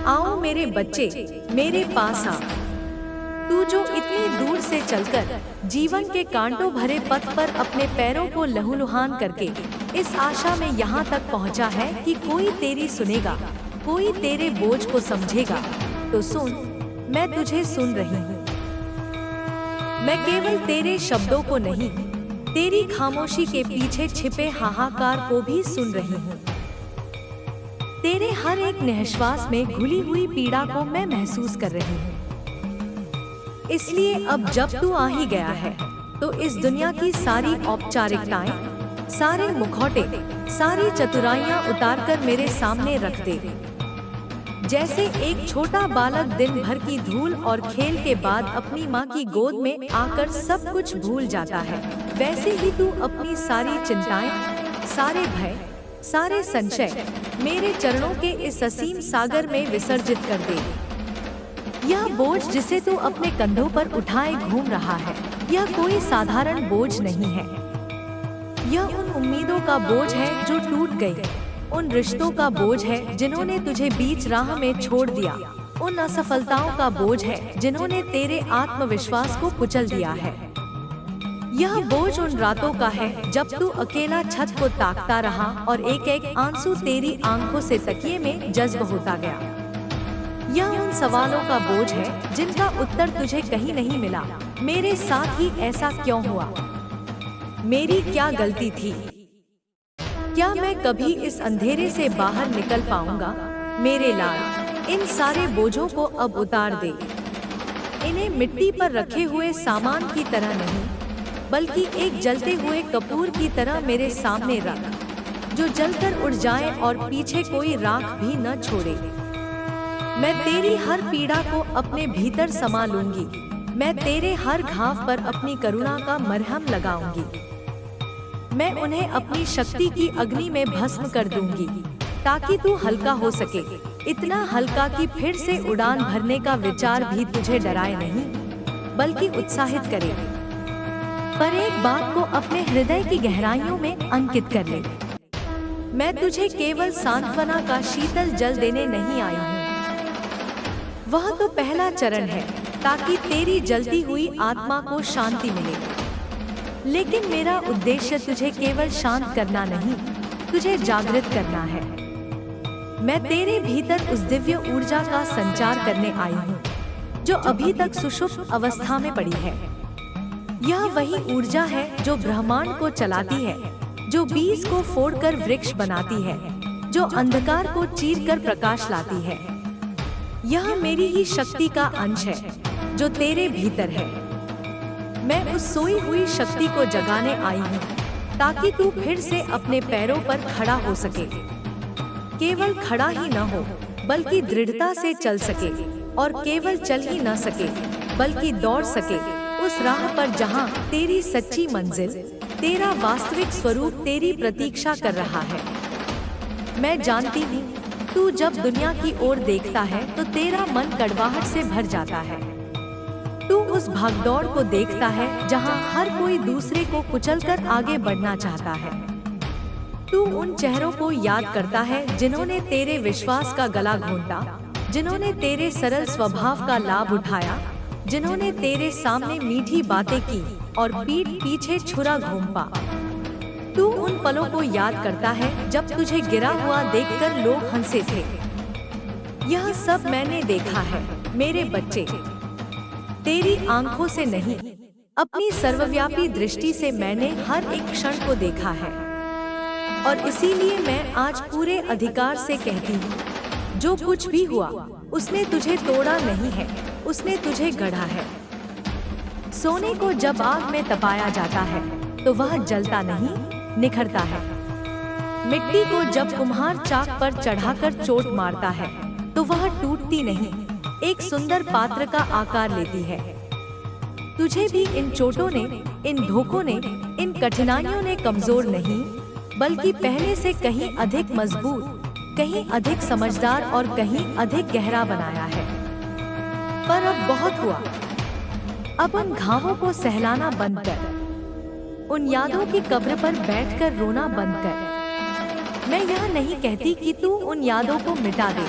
आओ मेरे बच्चे, मेरे पास आ। तू जो इतनी दूर से चलकर जीवन के कांटों भरे पथ पर अपने पैरों को लहूलुहान करके इस आशा में यहाँ तक पहुँचा है कि कोई तेरी सुनेगा, कोई तेरे बोझ को समझेगा, तो सुन, मैं तुझे सुन रही हूँ। मैं केवल तेरे शब्दों को नहीं, तेरी खामोशी के पीछे छिपे हाहाकार को भी सुन रही हूँ। तेरे हर एक निश्वास में घुली हुई पीड़ा को मैं महसूस कर रही हूँ। इसलिए अब जब तू आ ही गया है, तो इस दुनिया की सारी औपचारिकताएं, सारे मुखौटे, सारी चतुराइयां उतारकर मेरे सामने रख दे। जैसे एक छोटा बालक दिन भर की धूल और खेल के बाद अपनी माँ की गोद में आकर सब कुछ भूल जाता है, वैसे ही तू अपनी सारी चिंताएं, सारे भय, सारे संशय मेरे चरणों के इस असीम सागर में विसर्जित कर दे। यह बोझ जिसे तू अपने कंधों पर उठाए घूम रहा है, यह कोई साधारण बोझ नहीं है। यह उन उम्मीदों का बोझ है जो टूट गई, उन रिश्तों का बोझ है जिन्होंने तुझे बीच राह में छोड़ दिया, उन असफलताओं का बोझ है जिन्होंने तेरे आत्मविश्वास को कुचल दिया है। यह बोझ उन रातों का है जब तू अकेला छत को ताकता रहा और एक एक आंसू तेरी आंखों से तकिए में जज्ब होता गया। यह उन सवालों का बोझ है जिनका उत्तर तुझे कहीं नहीं मिला। मेरे साथ ही ऐसा क्यों हुआ? मेरी क्या गलती थी? क्या मैं कभी इस अंधेरे से बाहर निकल पाऊंगा? मेरे लाल, इन सारे बोझों को अब उतार दे। इन्हें मिट्टी पर रखे हुए सामान की तरह नहीं, बल्कि एक जलते हुए कपूर की तरह मेरे सामने रख, जो जलकर उड़ जाए और पीछे कोई राख भी न छोड़े। मैं तेरी हर पीड़ा को अपने भीतर समा लूंगी। मैं तेरे हर घाव पर अपनी करुणा का मरहम लगाऊंगी। मैं उन्हें अपनी शक्ति की अग्नि में भस्म कर दूंगी, ताकि तू हल्का हो सके, इतना हल्का कि फिर से उड़ान भरने का विचार भी तुझे डराए नहीं, बल्कि उत्साहित करे। पर एक बात को अपने हृदय की गहराइयों में अंकित कर ले। मैं तुझे केवल सांत्वना का शीतल जल देने नहीं आई हूँ। वह तो पहला चरण है, ताकि तेरी जलती हुई आत्मा को शांति मिले। लेकिन मेरा उद्देश्य तुझे केवल शांत करना नहीं, तुझे जागृत करना है। मैं तेरे भीतर उस दिव्य ऊर्जा का संचार करने आई हूँ, जो अभी तक सुषुप्त अवस्था में पड़ी है। यह वही ऊर्जा है जो ब्रह्मांड को चलाती है, जो बीज को फोड़कर वृक्ष बनाती है, जो अंधकार को चीरकर प्रकाश लाती है। यह मेरी ही शक्ति का अंश है जो तेरे भीतर है। मैं उस सोई हुई शक्ति को जगाने आई हूँ, ताकि तू फिर से अपने पैरों पर खड़ा हो सके। केवल खड़ा ही न हो, बल्कि दृढ़ता से चल सके, और केवल चल ही न सके, बल्कि दौड़ सके उस राह पर जहाँ तेरी सच्ची मंजिल, तेरा वास्तविक स्वरूप तेरी प्रतीक्षा कर रहा है। मैं जानती हूँ, तू जब दुनिया की ओर देखता है तो तेरा मन कड़वाहट से भर जाता है। तू उस भागदौड़ को देखता है जहाँ हर कोई दूसरे को कुचलकर आगे बढ़ना चाहता है। तू उन चेहरों को याद करता है जिन्होंने तेरे विश्वास का गला घोंटा, जिन्होंने तेरे सरल स्वभाव का लाभ उठाया, जिन्होंने तेरे सामने मीठी बातें की और पीठ पीछे छुरा घोंपा। तू उन पलों को याद करता है जब तुझे गिरा हुआ देखकर लोग हंसे थे। यह सब मैंने देखा है मेरे बच्चे, तेरी आंखों से नहीं, अपनी सर्वव्यापी दृष्टि से मैंने हर एक क्षण को देखा है। और इसीलिए मैं आज पूरे अधिकार से कहती हूँ, जो कुछ भी हुआ उसने तुझे तोड़ा नहीं है, उसने तुझे गढ़ा है। सोने को जब आग में तपाया जाता है तो वह जलता नहीं, निखरता है। मिट्टी को जब कुम्हार चाक पर चढ़ाकर चोट मारता है तो वह टूटती नहीं, एक सुंदर पात्र का आकार लेती है। तुझे भी इन चोटों ने, इन धोखों ने, इन कठिनाइयों ने कमजोर नहीं, बल्कि पहले से कहीं अधिक मजबूत, कहीं अधिक समझदार और कहीं अधिक गहरा बनाया है। पर अब बहुत हुआ। अब उन घावों को सहलाना बंद कर, उन यादों की कब्र पर बैठकर रोना बंद कर। मैं यह नहीं कहती कि तू उन यादों को मिटा दे,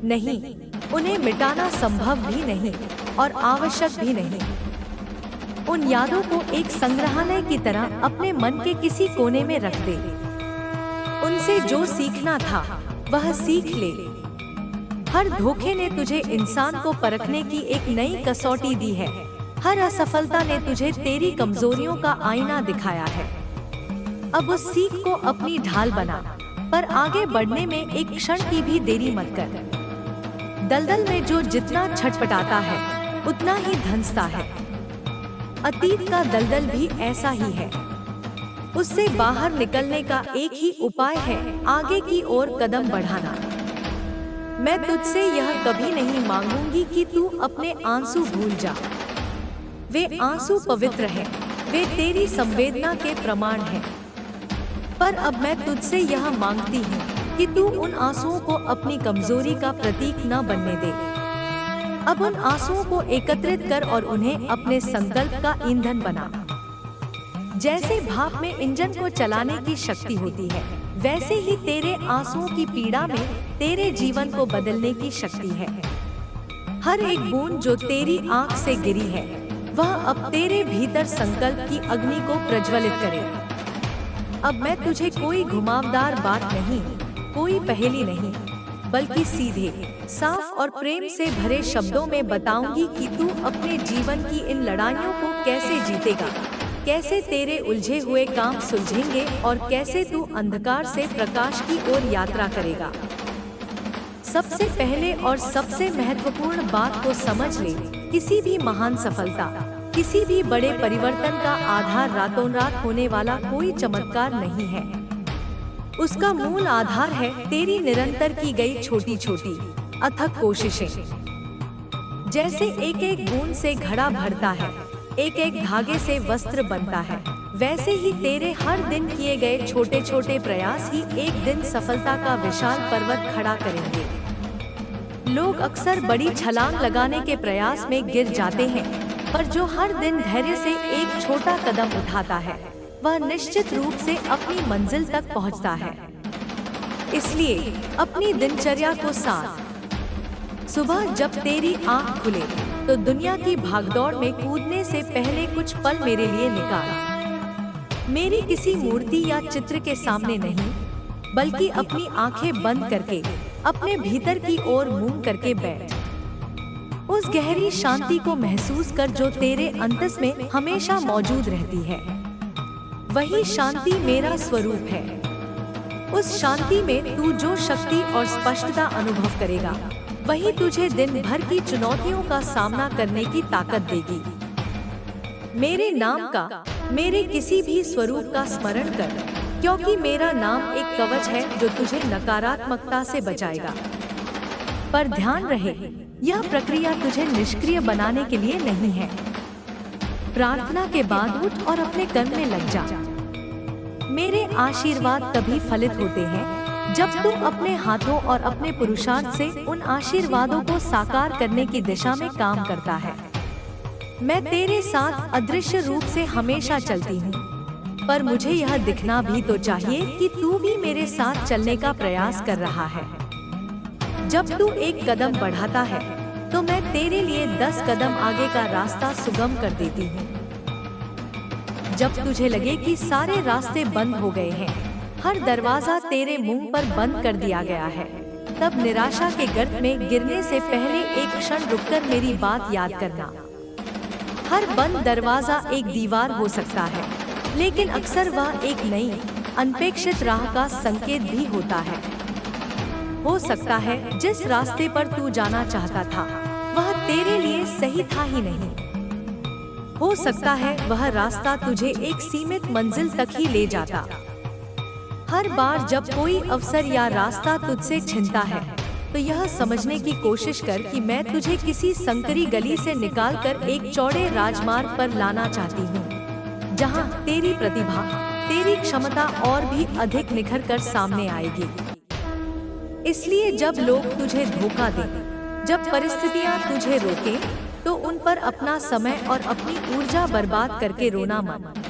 नहीं, उन्हें मिटाना संभव भी नहीं और आवश्यक भी नहीं। उन यादों को एक संग्रहालय की तरह अपने मन के किसी कोने में रख दे। उनसे जो सीखना था वह सीख ले। हर धोखे ने तुझे इंसान को परखने की एक नई कसौटी दी है। हर असफलता ने तुझे तेरी कमजोरियों का आईना दिखाया है। अब उस सीख को अपनी ढाल बना, पर आगे बढ़ने में एक क्षण की भी देरी मत कर। दलदल में जो जितना छटपटाता है उतना ही धंसता है। अतीत का दलदल भी ऐसा ही है। उससे बाहर निकलने का एक ही उपाय है, आगे की ओर कदम बढ़ाना। मैं तुझसे यह कभी नहीं मांगूंगी कि तू अपने आंसू भूल जा। वे आंसू पवित्र हैं, वे तेरी संवेदना के प्रमाण हैं। पर अब मैं तुझसे यह मांगती हूँ कि तू उन आंसुओं को अपनी कमजोरी का प्रतीक न बनने दे। अब उन आंसुओं को एकत्रित कर और उन्हें अपने संकल्प का ईंधन बना। जैसे भाप में इंजन को चलाने की शक्ति होती है, वैसे ही तेरे आंसुओं की पीड़ा में तेरे जीवन को बदलने की शक्ति है। हर एक बूंद जो तेरी आंख से गिरी है, वह अब तेरे भीतर संकल्प की अग्नि को प्रज्वलित करे। अब मैं तुझे कोई घुमावदार बात नहीं, कोई पहेली नहीं, बल्कि सीधे, साफ और प्रेम से भरे शब्दों में बताऊंगी कि तू अपने जीवन की इन लड़ाइयों को कैसे जीतेगा, कैसे तेरे उलझे हुए काम सुलझेंगे और कैसे तू अंधकार से प्रकाश की ओर यात्रा करेगा। सबसे पहले और सबसे महत्वपूर्ण बात को समझ ले, किसी भी महान सफलता, किसी भी बड़े परिवर्तन का आधार रातों रात होने वाला कोई चमत्कार नहीं है। उसका मूल आधार है तेरी निरंतर की गई छोटी छोटी अथक कोशिशें। जैसे एक एक बूंद से घड़ा भरता है, एक एक धागे से वस्त्र बनता है, वैसे ही तेरे हर दिन किए गए छोटे छोटे प्रयास ही एक दिन सफलता का विशाल पर्वत खड़ा करेंगे। लोग अक्सर बड़ी छलांग लगाने के प्रयास में गिर जाते हैं, पर जो हर दिन धैर्य से एक छोटा कदम उठाता है, वह निश्चित रूप से अपनी मंजिल तक पहुंचता है। इसलिए अपनी दिनचर्या को साथ, सुबह जब तेरी आंख खुले तो दुनिया की भागदौड़ में कूदने से पहले कुछ पल मेरे लिए निकाल। मेरी किसी मूर्ति या चित्र के सामने नहीं, बल्कि अपनी आंखें बंद करके अपने भीतर की ओर मुंह करके बैठ। उस गहरी शांति को महसूस कर जो तेरे अंतस में हमेशा मौजूद रहती है। वही शांति मेरा स्वरूप है। उस शांति में तू जो शक्ति और स्पष्टता अनुभव करेगा, वही तुझे दिन भर की चुनौतियों का सामना करने की ताकत देगी। मेरे नाम का, मेरे किसी भी स्वरूप का स्मरण कर, क्योंकि मेरा नाम एक कवच है जो तुझे नकारात्मकता से बचाएगा। पर ध्यान रहे, यह प्रक्रिया तुझे निष्क्रिय बनाने के लिए नहीं है। प्रार्थना के बाद उठ और अपने कर्म में लग जा। मेरे आशीर्वाद तभी फलित होते हैं जब तुम अपने हाथों और अपने पुरुषार्थ से उन आशीर्वादों को साकार करने की दिशा में काम करता है। मैं तेरे साथ अदृश्य रूप से हमेशा चलती हूँ, पर मुझे यह दिखना भी तो चाहिए कि तू भी मेरे साथ चलने का प्रयास कर रहा है। जब तू एक कदम बढ़ाता है, तो मैं तेरे लिए 10 कदम आगे का रास्ता सुगम कर देती हूँ। जब तुझे लगे कि सारे रास्ते बंद हो गए हैं, हर दरवाजा तेरे मुंह पर बंद कर दिया गया है, तब निराशा के गर्त में गिरने से पहले एक क्षण रुककर मेरी बात याद करना। हर बंद दरवाजा एक दीवार हो सकता है, लेकिन अक्सर वह एक नई, अनपेक्षित राह का संकेत भी होता है। हो सकता है जिस रास्ते पर तू जाना चाहता था, वह तेरे लिए सही था ही नहीं। हो सकता है वह रास्ता तुझे एक सीमित मंजिल तक ही ले जाता। हर बार जब कोई अवसर या रास्ता तुझसे छिनता है, तो यह समझने की कोशिश कर कि मैं तुझे किसी संकरी गली से निकालकर एक चौड़े राजमार्ग पर लाना चाहती हूँ, जहाँ तेरी प्रतिभा, तेरी क्षमता और भी अधिक निखर कर सामने आएगी। इसलिए जब लोग तुझे धोखा दें, जब परिस्थितियाँ तुझे रोकें, तो उन पर अपना समय और अपनी ऊर्जा बर्बाद करके रोना मत।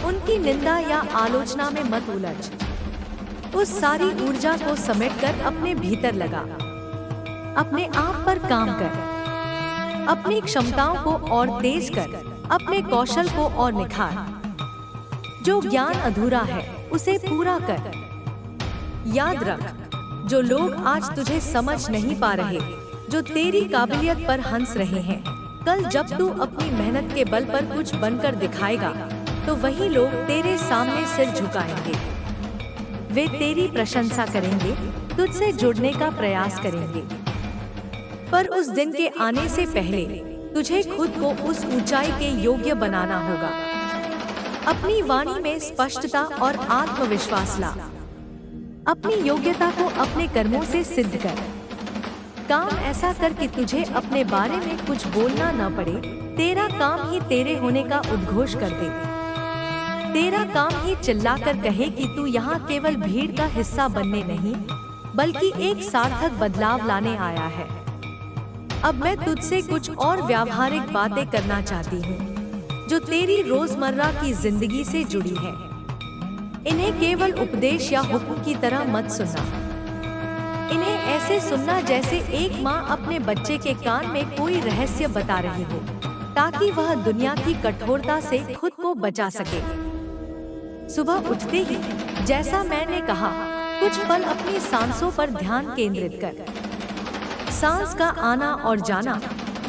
उनकी निंदा या आलोचना में मत उलझ। उस सारी ऊर्जा को समेटकर अपने भीतर लगा। अपने आप पर काम कर, अपनी क्षमताओं को और तेज कर, अपने कौशल को और निखार। जो ज्ञान अधूरा है उसे पूरा कर। याद रख, जो लोग आज तुझे समझ नहीं पा रहे, जो तेरी काबिलियत पर हंस रहे हैं, कल जब तू अपनी मेहनत के बल पर कुछ बनकर दिखाएगा तो वही लोग तेरे सामने सिर झुकाएंगे। वे तेरी प्रशंसा करेंगे, तुझसे जुड़ने का प्रयास करेंगे। पर उस दिन के आने से पहले तुझे खुद को उस ऊंचाई के योग्य बनाना होगा। अपनी वाणी में स्पष्टता और आत्मविश्वास ला। अपनी योग्यता को अपने कर्मों से सिद्ध कर। काम ऐसा कर कि तुझे अपने बारे में कुछ बोलना न पड़े। तेरा काम ही तेरे होने का उद्घोष कर दे। तेरा काम ही चिल्लाकर कहे कि तू यहाँ केवल भीड़ का हिस्सा बनने नहीं, बल्कि एक सार्थक बदलाव लाने आया है। अब मैं तुझसे कुछ और व्यावहारिक बातें करना चाहती हूँ, जो तेरी रोजमर्रा की जिंदगी से जुड़ी है। इन्हें केवल उपदेश या हुक्म की तरह मत सुनना। इन्हें ऐसे सुनना जैसे एक माँ अपने बच्चे के कान में कोई रहस्य बता रही हो, ताकि वह दुनिया की कठोरता से खुद को बचा सके। सुबह उठते ही, जैसा मैंने कहा, कुछ पल अपनी सांसों पर ध्यान केंद्रित कर। सांस का आना और जाना,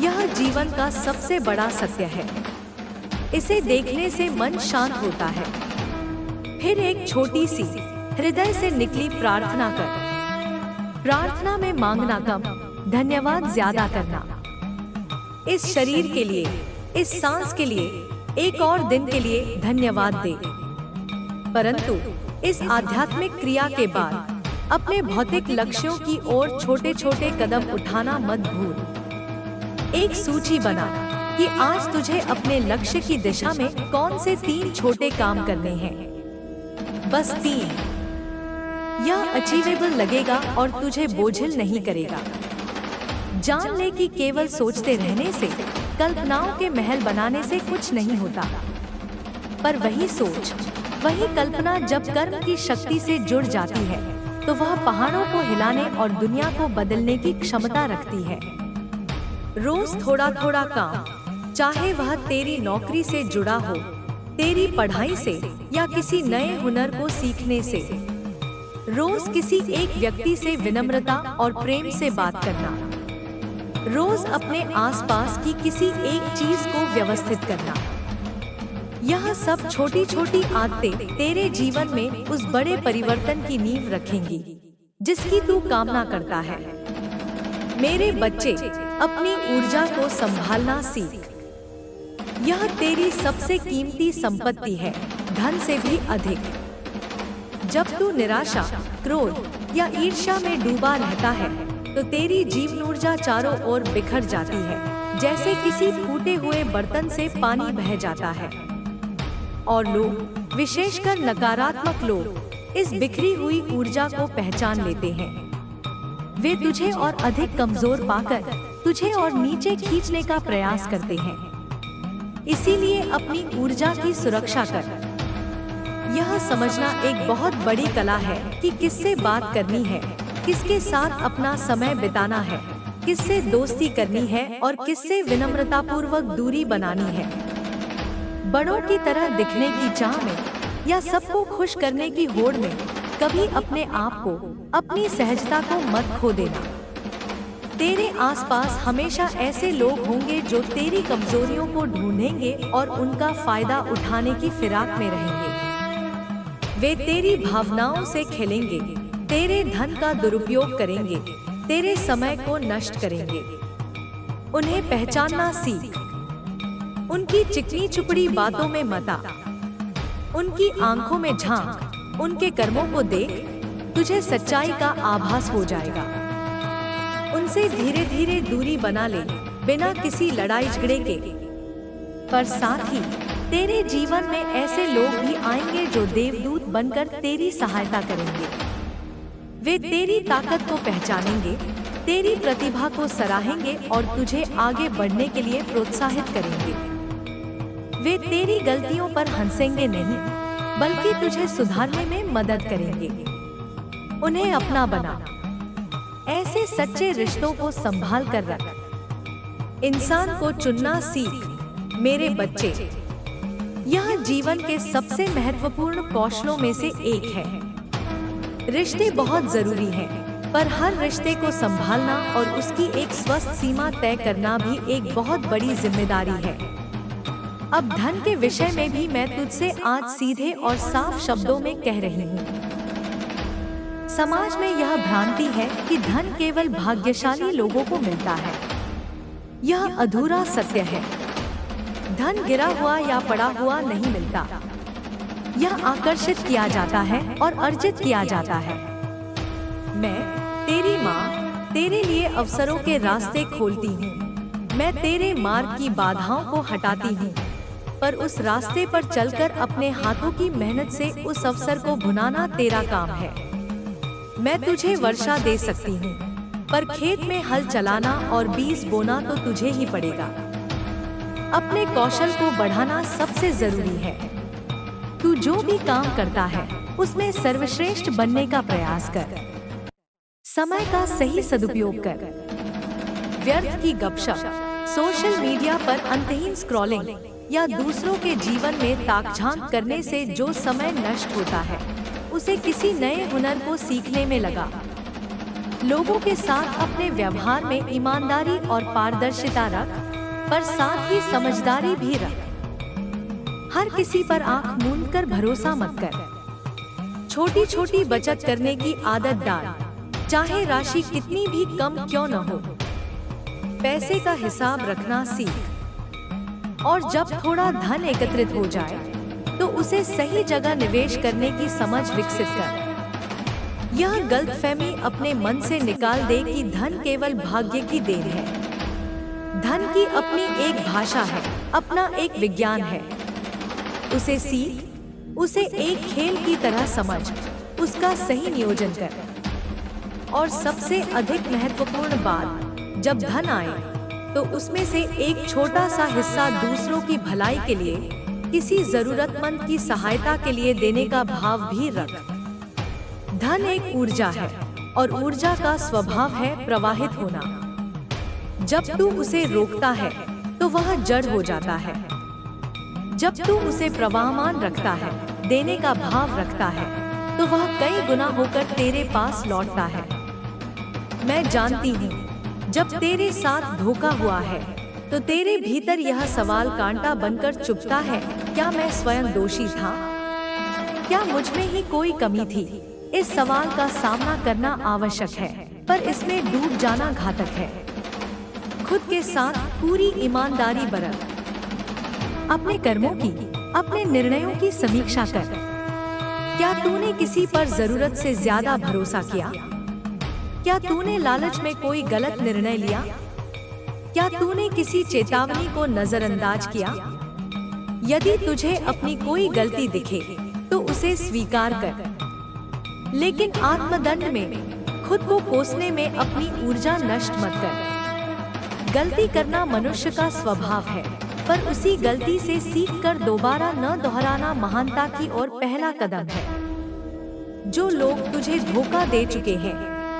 यह जीवन का सबसे बड़ा सत्य है। इसे देखने से मन शांत होता है। फिर एक छोटी सी हृदय से निकली प्रार्थना कर। प्रार्थना में मांगना कम, धन्यवाद ज्यादा करना। इस शरीर के लिए, इस सांस के लिए, एक और दिन के लिए धन्यवाद दे। परंतु इस आध्यात्मिक क्रिया के बाद अपने भौतिक लक्ष्यों की ओर छोटे छोटे कदम उठाना मत भूल। एक सूची बना कि आज तुझे अपने लक्ष्य की दिशा में कौन से 3 छोटे काम करने हैं। बस 3। यह अचीवेबल लगेगा और तुझे बोझिल नहीं करेगा। जान ले कि केवल सोचते रहने से, कल्पनाओं के महल बनाने से कुछ नहीं होता। पर वही सोच, वही कल्पना जब कर्म की शक्ति से जुड़ जाती है, तो वह पहाड़ों को हिलाने और दुनिया को बदलने की क्षमता रखती है। रोज थोड़ा थोड़ा काम, चाहे वह तेरी नौकरी से जुड़ा हो, तेरी पढ़ाई से या किसी नए हुनर को सीखने से। रोज किसी एक व्यक्ति से विनम्रता और प्रेम से बात करना। रोज अपने आसपास की किसी एक चीज को व्यवस्थित करना। यह सब छोटी छोटी आदतें तेरे जीवन में उस बड़े परिवर्तन की नींव रखेंगी जिसकी तू कामना करता है। मेरे बच्चे, अपनी ऊर्जा को संभालना सीख। यह तेरी सबसे कीमती संपत्ति है, धन से भी अधिक। जब तू निराशा, क्रोध या ईर्ष्या में डूबा रहता है, तो तेरी जीवन ऊर्जा चारों ओर बिखर जाती है, जैसे किसी फूटे हुए बर्तन से पानी बह जाता है। और लोग, विशेषकर नकारात्मक लोग, इस बिखरी हुई ऊर्जा को पहचान लेते हैं। वे तुझे और अधिक कमजोर पाकर तुझे और नीचे खींचने का प्रयास करते हैं। इसीलिए अपनी ऊर्जा की सुरक्षा कर। यह समझना एक बहुत बड़ी कला है कि किससे बात करनी है, किसके साथ अपना समय बिताना है, किससे दोस्ती करनी है और किससे विनम्रतापूर्वक दूरी बनानी है। बड़ों की तरह दिखने की चाह में या सबको खुश करने की होड़ में कभी अपने आप को, अपनी सहजता को मत खो देना। तेरे आसपास हमेशा ऐसे लोग होंगे जो तेरी कमजोरियों को ढूंढेंगे और उनका फायदा उठाने की फिराक में रहेंगे। वे तेरी भावनाओं से खेलेंगे, तेरे धन का दुरुपयोग करेंगे, तेरे समय को नष्ट करेंगे। उन्हें पहचानना सीख। उनकी चिकनी चुपड़ी बातों में मत आ। उनकी आंखों में झांक, उनके कर्मों को देख, तुझे सच्चाई का आभास हो जाएगा। उनसे धीरे धीरे दूरी बना ले, बिना किसी लड़ाई झगड़े के। पर साथ ही तेरे जीवन में ऐसे लोग भी आएंगे जो देवदूत बनकर तेरी सहायता करेंगे। वे तेरी ताकत को पहचानेंगे, तेरी प्रतिभा को सराहेंगे और तुझे आगे बढ़ने के लिए प्रोत्साहित करेंगे। वे तेरी गलतियों पर हंसेंगे नहीं, बल्कि तुझे सुधारने में मदद करेंगे। उन्हें अपना बना। ऐसे सच्चे रिश्तों को संभाल कर रख। इंसान को चुनना सीख मेरे बच्चे। यह जीवन के सबसे महत्वपूर्ण कौशलों में से एक है। रिश्ते बहुत जरूरी हैं, पर हर रिश्ते को संभालना और उसकी एक स्वस्थ सीमा तय करना भी एक बहुत बड़ी जिम्मेदारी है। अब धन के विषय में भी मैं तुझसे आज सीधे और साफ शब्दों में कह रही हूँ। समाज में यह भ्रांति है कि धन केवल भाग्यशाली लोगों को मिलता है। यह अधूरा सत्य है। धन गिरा हुआ या पड़ा हुआ नहीं मिलता। यह आकर्षित किया जाता है और अर्जित किया जाता है। मैं तेरी माँ तेरे लिए अवसरों के रास्ते खोलती हूँ। मैं तेरे मार्ग की बाधाओं को हटाती हूँ, पर उस रास्ते पर चलकर अपने हाथों की मेहनत से उस अवसर को भुनाना तेरा काम है। मैं तुझे वर्षा दे सकती हूँ, पर खेत में हल चलाना और बीज बोना तो तुझे ही पड़ेगा। अपने कौशल को बढ़ाना सबसे जरूरी है। तू जो भी काम करता है उसमें सर्वश्रेष्ठ बनने का प्रयास कर। समय का सही सदुपयोग कर। व्यर्थ की गपशप, सोशल मीडिया पर अंतहीन स्क्रॉलिंग या दूसरों के जीवन में ताकझांक करने से जो समय नष्ट होता है, उसे किसी नए हुनर को सीखने में लगा। लोगों के साथ अपने व्यवहार में ईमानदारी और पारदर्शिता रख, पर साथ ही समझदारी भी रख। हर किसी पर आंख मूंद कर भरोसा मत कर। छोटी छोटी बचत करने की आदत डाल, चाहे राशि कितनी भी कम क्यों न हो। पैसे का हिसाब रखना सीख, और जब थोड़ा धन एकत्रित हो जाए तो उसे सही जगह निवेश करने की समझ विकसित कर। यह गलतफहमी अपने मन से निकाल दे कि धन केवल भाग्य की देन है। धन की अपनी एक भाषा है, अपना एक विज्ञान है। उसे सीख, उसे एक खेल की तरह समझ, उसका सही नियोजन कर। और सबसे अधिक महत्वपूर्ण बात, जब धन आए तो उसमें से एक छोटा सा हिस्सा दूसरों की भलाई के लिए, किसी जरूरतमंद की सहायता के लिए देने का भाव भी रख। धन एक ऊर्जा है और ऊर्जा का स्वभाव है प्रवाहित होना। जब तू उसे रोकता है तो वह जड़ हो जाता है। जब तू उसे प्रवाहमान रखता है, देने का भाव रखता है, तो वह कई गुना होकर तेरे पास लौटता है। मैं जानती हूँ, जब तेरे साथ धोखा हुआ है तो तेरे भीतर यह सवाल कांटा बनकर चुभता है, क्या मैं स्वयं दोषी था? क्या मुझ में ही कोई कमी थी? इस सवाल का सामना करना आवश्यक है, पर इसमें डूब जाना घातक है। खुद के साथ पूरी ईमानदारी बरत। अपने कर्मों की, अपने निर्णयों की समीक्षा कर। क्या तूने किसी पर जरूरत से ज्यादा भरोसा किया? क्या तूने लालच में कोई गलत निर्णय लिया? क्या तूने किसी चेतावनी को नजरअंदाज किया? यदि तुझे अपनी कोई गलती दिखे तो उसे स्वीकार कर, लेकिन आत्मदंड में, खुद को कोसने में अपनी ऊर्जा नष्ट मत कर। गलती करना मनुष्य का स्वभाव है, पर उसी गलती से सीखकर दोबारा न दोहराना महानता की ओर पहला कदम है। जो लोग तुझे धोखा दे चुके हैं,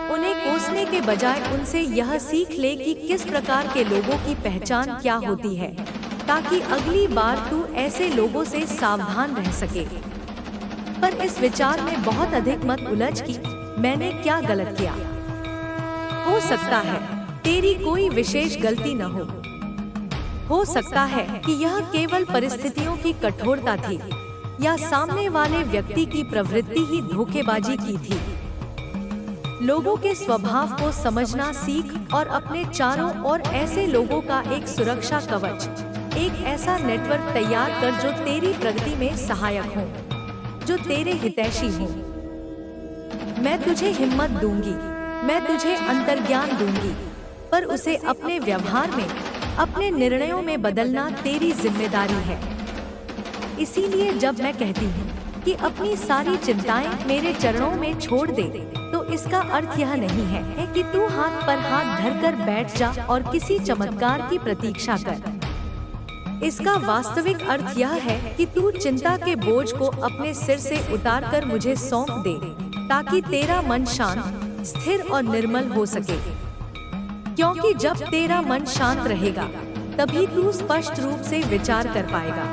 उन्हें कोसने के बजाय उनसे यह सीख ले कि किस प्रकार के लोगों की पहचान क्या होती है, ताकि अगली बार तू ऐसे लोगों से सावधान रह सके। पर इस विचार में बहुत अधिक मत उलझ कि मैंने क्या गलत किया। हो सकता है तेरी कोई विशेष गलती न हो सकता है कि यह केवल परिस्थितियों की कठोरता थी, या सामने वाले व्यक्ति की प्रवृत्ति ही धोखेबाजी की थी। लोगों के स्वभाव को समझना सीख और अपने चारों ओर ऐसे लोगों का एक सुरक्षा कवच, एक ऐसा नेटवर्क तैयार कर जो तेरी प्रगति में सहायक हो, जो तेरे हितैषी हो। मैं तुझे हिम्मत दूंगी, मैं तुझे अंतर्ज्ञान दूंगी, पर उसे अपने व्यवहार में, अपने निर्णयों में बदलना तेरी जिम्मेदारी है। इसीलिए जब मैं कहती हूँ कि अपनी सारी चिंताएं मेरे चरणों में छोड़ दे, तो इसका अर्थ यह नहीं है कि तू हाथ पर हाथ धरकर बैठ जा और किसी चमत्कार की प्रतीक्षा कर। इसका वास्तविक अर्थ यह है कि तू चिंता के बोझ को अपने सिर से उतारकर मुझे सौंप दे, ताकि तेरा मन शांत, स्थिर और निर्मल हो सके। क्योंकि जब तेरा मन शांत रहेगा तभी तू स्पष्ट रूप से विचार कर पाएगा,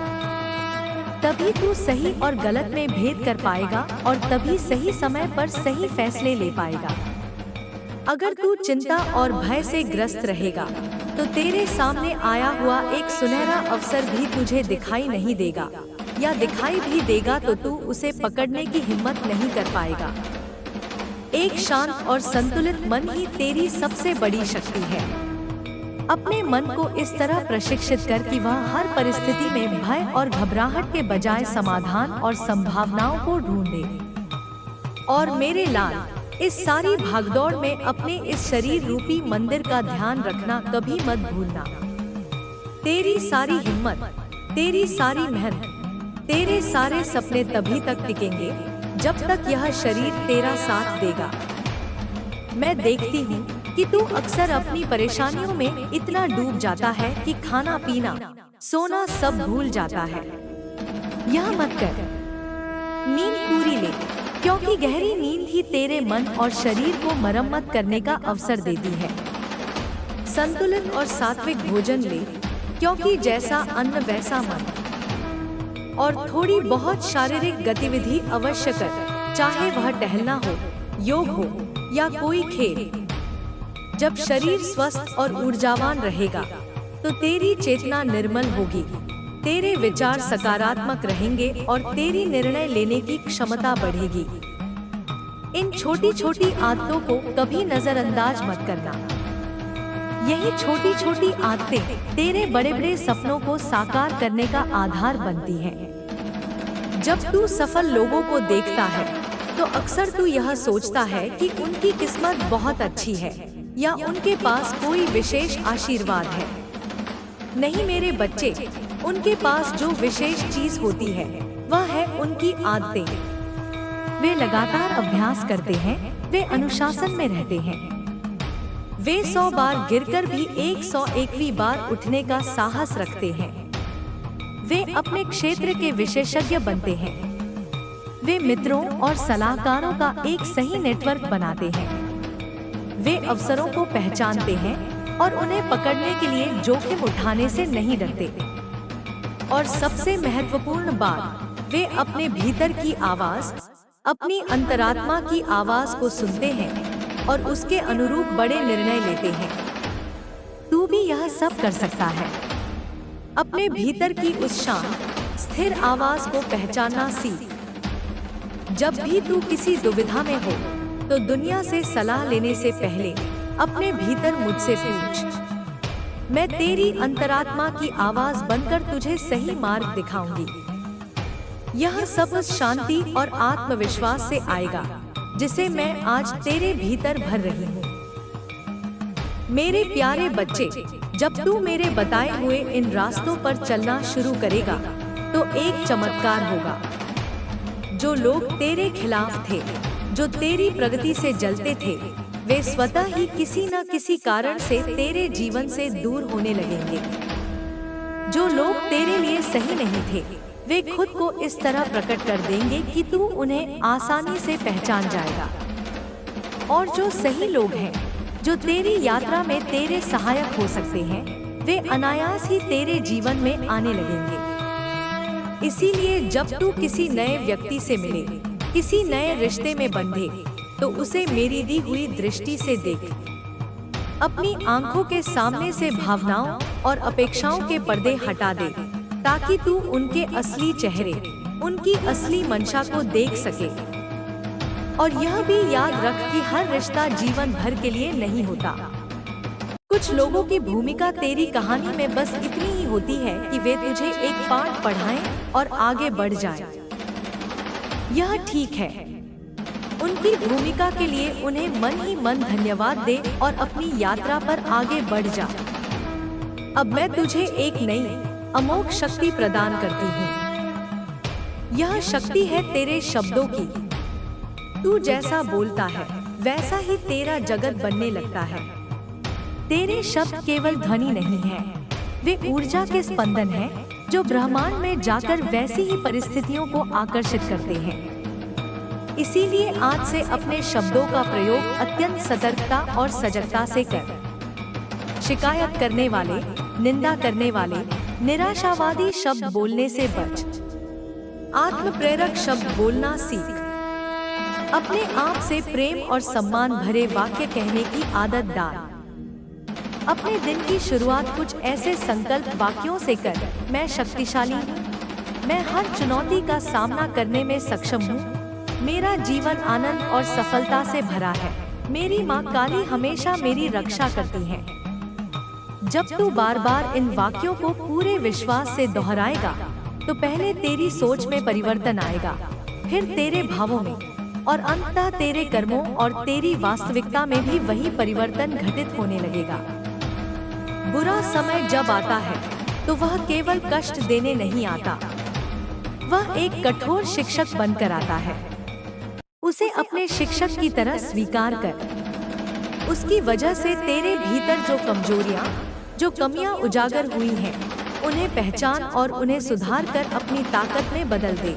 तभी तू सही और गलत में भेद कर पाएगा और तभी सही समय पर सही फैसले ले पाएगा। अगर तू चिंता और भय से ग्रस्त रहेगा तो तेरे सामने आया हुआ एक सुनहरा अवसर भी तुझे दिखाई नहीं देगा, या दिखाई भी देगा तो तू उसे पकड़ने की हिम्मत नहीं कर पाएगा। एक शांत और संतुलित मन ही तेरी सबसे बड़ी शक्ति है। अपने मन को इस तरह प्रशिक्षित कर कि वह हर परिस्थिति में भय और घबराहट के बजाय समाधान और संभावनाओं को ढूंढे। और मेरे लाल, इस सारी भागदौड़ में अपने इस शरीर रूपी मंदिर का ध्यान रखना कभी मत भूलना। तेरी सारी हिम्मत, तेरी सारी मेहनत, तेरे सारे सपने तभी तक टिकेंगे जब तक यह शरीर तेरा साथ देगा। मैं देखती हूँ कि तू अक्सर अपनी परेशानियों में इतना डूब जाता है कि खाना पीना सोना सब भूल जाता है। यह मत कर, नींद पूरी ले, क्योंकि गहरी नींद ही तेरे मन और शरीर को मरम्मत करने का अवसर देती है। संतुलित और सात्विक भोजन ले, क्योंकि जैसा अन्न वैसा मन। और थोड़ी बहुत शारीरिक गतिविधि अवश्य कर, चाहे वह टहलना हो, योग हो या कोई खेल। जब शरीर स्वस्थ और ऊर्जावान रहेगा तो तेरी चेतना निर्मल होगी, तेरे विचार सकारात्मक रहेंगे और तेरी निर्णय लेने की क्षमता बढ़ेगी। इन छोटी छोटी आदतों को कभी नजरअंदाज मत करना। यही छोटी छोटी आदतें तेरे बड़े बड़े सपनों को साकार करने का आधार बनती हैं। जब तू सफल लोगों को देखता है तो अक्सर तू यह सोचता है कि उनकी किस्मत बहुत अच्छी है या उनके पास कोई विशेष आशीर्वाद है। नहीं मेरे बच्चे, उनके पास जो विशेष चीज होती है वह है उनकी आदतें। वे लगातार अभ्यास करते हैं, वे अनुशासन में रहते हैं। वे 100 बार गिरकर भी 101वीं बार उठने का साहस रखते हैं। वे अपने क्षेत्र के विशेषज्ञ बनते हैं। वे मित्रों और सलाहकारों का एक सही नेटवर्क बनाते हैं। वे अवसरों को पहचानते हैं और उन्हें पकड़ने के लिए जोखिम उठाने से नहीं डरते। और सबसे महत्वपूर्ण बात, वे अपने भीतर की आवाज, अपनी अंतरात्मा की आवाज को सुनते हैं और उसके अनुरूप बड़े निर्णय लेते हैं। तू भी यह सब कर सकता है। अपने भीतर की उस शांत, स्थिर आवाज को पहचानना सीख। जब भी तू किसी दुविधा में हो तो दुनिया से सलाह लेने से पहले अपने भीतर मुझसे पूछ। मैं तेरी अंतरात्मा की आवाज बनकर तुझे सही मार्ग दिखाऊंगी। यह सब उस शांति और आत्मविश्वास से आएगा जिसे मैं आज तेरे भीतर भर रही हूँ। मेरे प्यारे बच्चे, जब तू मेरे बताए हुए इन रास्तों पर चलना शुरू करेगा तो एक चमत्कार होगा। जो लोग तेरे खिलाफ थे, जो तेरी प्रगति से जलते थे, वे स्वतः ही किसी न किसी कारण से तेरे जीवन से दूर होने लगेंगे। जो लोग तेरे लिए सही नहीं थे, वे खुद को इस तरह प्रकट कर देंगे कि तू उन्हें आसानी से पहचान जाएगा। और जो सही लोग हैं, जो तेरी यात्रा में तेरे सहायक हो सकते हैं, वे अनायास ही तेरे जीवन में आने लगेंगे। इसीलिए जब तू किसी नए व्यक्ति से मिले, किसी नए रिश्ते में बंधे, तो उसे मेरी दी हुई दृष्टि से देख। अपनी आंखों के सामने से भावनाओं और अपेक्षाओं के पर्दे हटा दे, ताकि तू उनके असली चेहरे, उनकी असली मंशा को देख सके। और यह भी याद रख कि हर रिश्ता जीवन भर के लिए नहीं होता। कुछ लोगों की भूमिका तेरी कहानी में बस इतनी ही होती है कि वे तुझे एक पाठ पढ़ाएं और आगे बढ़ जाएं। यह ठीक है। उनकी भूमिका के लिए उन्हें मन ही मन धन्यवाद दे और अपनी यात्रा पर आगे बढ़ जा। अब मैं तुझे एक नई अमोघ शक्ति प्रदान करती हूँ। यह शक्ति है तेरे शब्दों की। तू जैसा बोलता है वैसा ही तेरा जगत बनने लगता है। तेरे शब्द केवल ध्वनि नहीं है, वे ऊर्जा के स्पंदन हैं जो ब्रह्मांड में जाकर वैसी ही परिस्थितियों को आकर्षित करते हैं। इसीलिए आज से अपने शब्दों का प्रयोग अत्यंत सतर्कता और सजगता से कर। शिकायत करने वाले, निंदा करने वाले, निराशावादी शब्द बोलने से बच। आत्म प्रेरक शब्द बोलना सीख। अपने आप से प्रेम और सम्मान भरे वाक्य कहने की आदत डाल। अपने दिन की शुरुआत कुछ ऐसे संकल्प वाक्यों से कर। मैं शक्तिशाली हूँ, मैं हर चुनौती का सामना करने में सक्षम हूँ, मेरा जीवन आनंद और सफलता से भरा है, मेरी माँ काली हमेशा मेरी रक्षा करती है। जब तू बार बार इन वाक्यों को पूरे विश्वास से दोहराएगा तो पहले तेरी सोच में परिवर्तन आएगा, फिर तेरे भावों में, और अंततः तेरे कर्मों और तेरी वास्तविकता में भी वही परिवर्तन घटित होने लगेगा। बुरा समय जब आता है तो वह केवल कष्ट देने नहीं आता, वह एक कठोर शिक्षक बनकर आता है। उसे अपने शिक्षक की तरह स्वीकार कर। उसकी वजह से तेरे भीतर जो कमजोरियां, जो कमियां उजागर हुई हैं, उन्हें पहचान और उन्हें सुधार कर अपनी ताकत में बदल दे।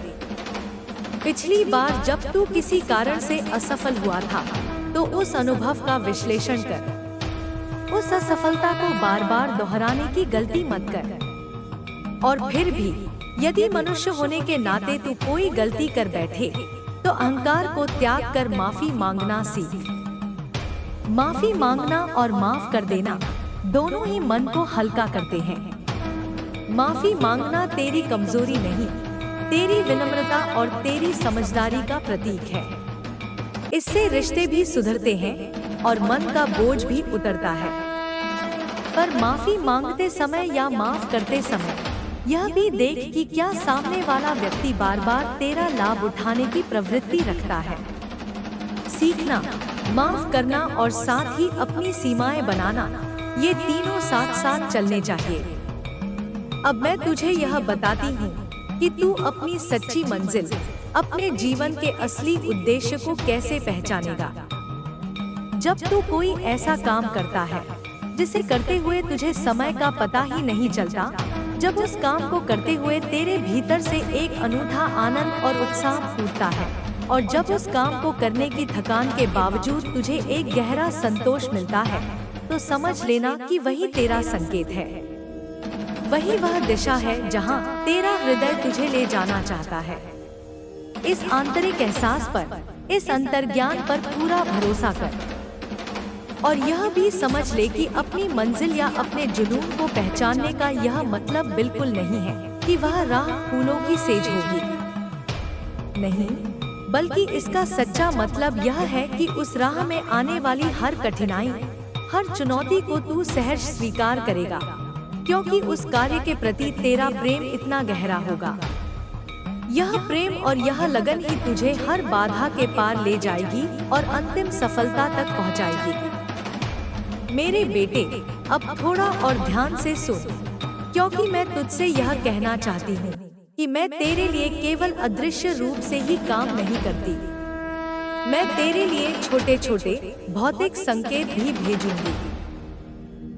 पिछली बार जब तू किसी कारण से असफल हुआ था तो उस अनुभव का विश्लेषण कर। उस असफलता को बार बार दोहराने की गलती मत कर। और फिर भी यदि मनुष्य होने के नाते तू कोई गलती कर बैठे तो अहंकार को त्याग कर माफी मांगना सीख। माफी मांगना और माफ कर देना दोनों ही मन को हल्का करते हैं। माफी मांगना तेरी कमजोरी नहीं, तेरी विनम्रता और तेरी समझदारी का प्रतीक है। इससे रिश्ते भी सुधरते हैं और मन का बोझ भी उतरता है। पर माफी मांगते समय या माफ करते समय यह भी देख कि क्या सामने वाला व्यक्ति बार बार तेरा लाभ उठाने की प्रवृत्ति रखता है। सीखना, माफ करना और साथ ही अपनी सीमाएं बनाना, ये तीनों साथ साथ चलने चाहिए। अब मैं तुझे यह बताती हूँ कि तू अपनी सच्ची मंजिल, अपने जीवन के असली उद्देश्य को कैसे पहचानेगा। जब तू कोई ऐसा काम करता है जिसे करते हुए तुझे समय का पता ही नहीं चलता, जब उस काम को करते हुए तेरे भीतर से एक अनूठा आनंद और उत्साह फूटता है, और जब उस काम को करने की थकान के बावजूद तुझे एक गहरा संतोष मिलता है, तो समझ लेना कि वही तेरा संकेत है। वही वह दिशा है जहां तेरा हृदय तुझे ले जाना चाहता है। इस आंतरिक एहसास पर, इस अंतर्ज्ञान पर पूरा भरोसा कर और यह भी समझ ले कि अपनी मंजिल या अपने जुनून को पहचानने का यह मतलब बिल्कुल नहीं है कि वह राह फूलों की सेज होगी। नहीं, बल्कि इसका सच्चा मतलब यह है कि उस राह में आने वाली हर कठिनाई, हर चुनौती को तू सहर्ष स्वीकार करेगा, क्योंकि उस कार्य के प्रति तेरा प्रेम इतना गहरा होगा। यह प्रेम और यह लगन ही तुझे हर बाधा के पार ले जाएगी और अंतिम सफलता तक पहुंचाएगी। मेरे बेटे, अब थोड़ा और ध्यान से सुन, क्योंकि मैं तुझसे यह कहना चाहती हूँ कि मैं तेरे लिए केवल अदृश्य रूप से ही काम नहीं करती। मैं तेरे लिए छोटे छोटे भौतिक संकेत भी भेजूंगी।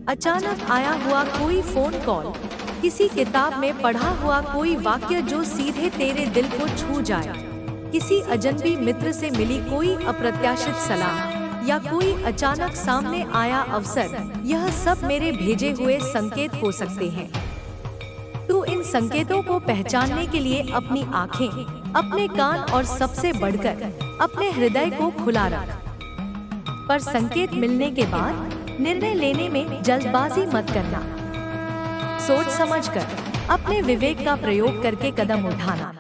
अचानक आया हुआ कोई फोन कॉल, किसी किताब में पढ़ा हुआ कोई वाक्य जो सीधे तेरे दिल को छू जाए, किसी अजनबी मित्र से मिली कोई अप्रत्याशित सलाह या कोई अचानक सामने आया अवसर, यह सब मेरे भेजे हुए संकेत हो सकते हैं। तू इन संकेतों को पहचानने के लिए अपनी आंखें, अपने कान और सबसे बढ़कर अपने हृदय को खुला रख। पर संकेत मिलने के बाद निर्णय लेने में जल्दबाजी मत करना। सोच समझकर अपने विवेक का प्रयोग करके कदम उठाना।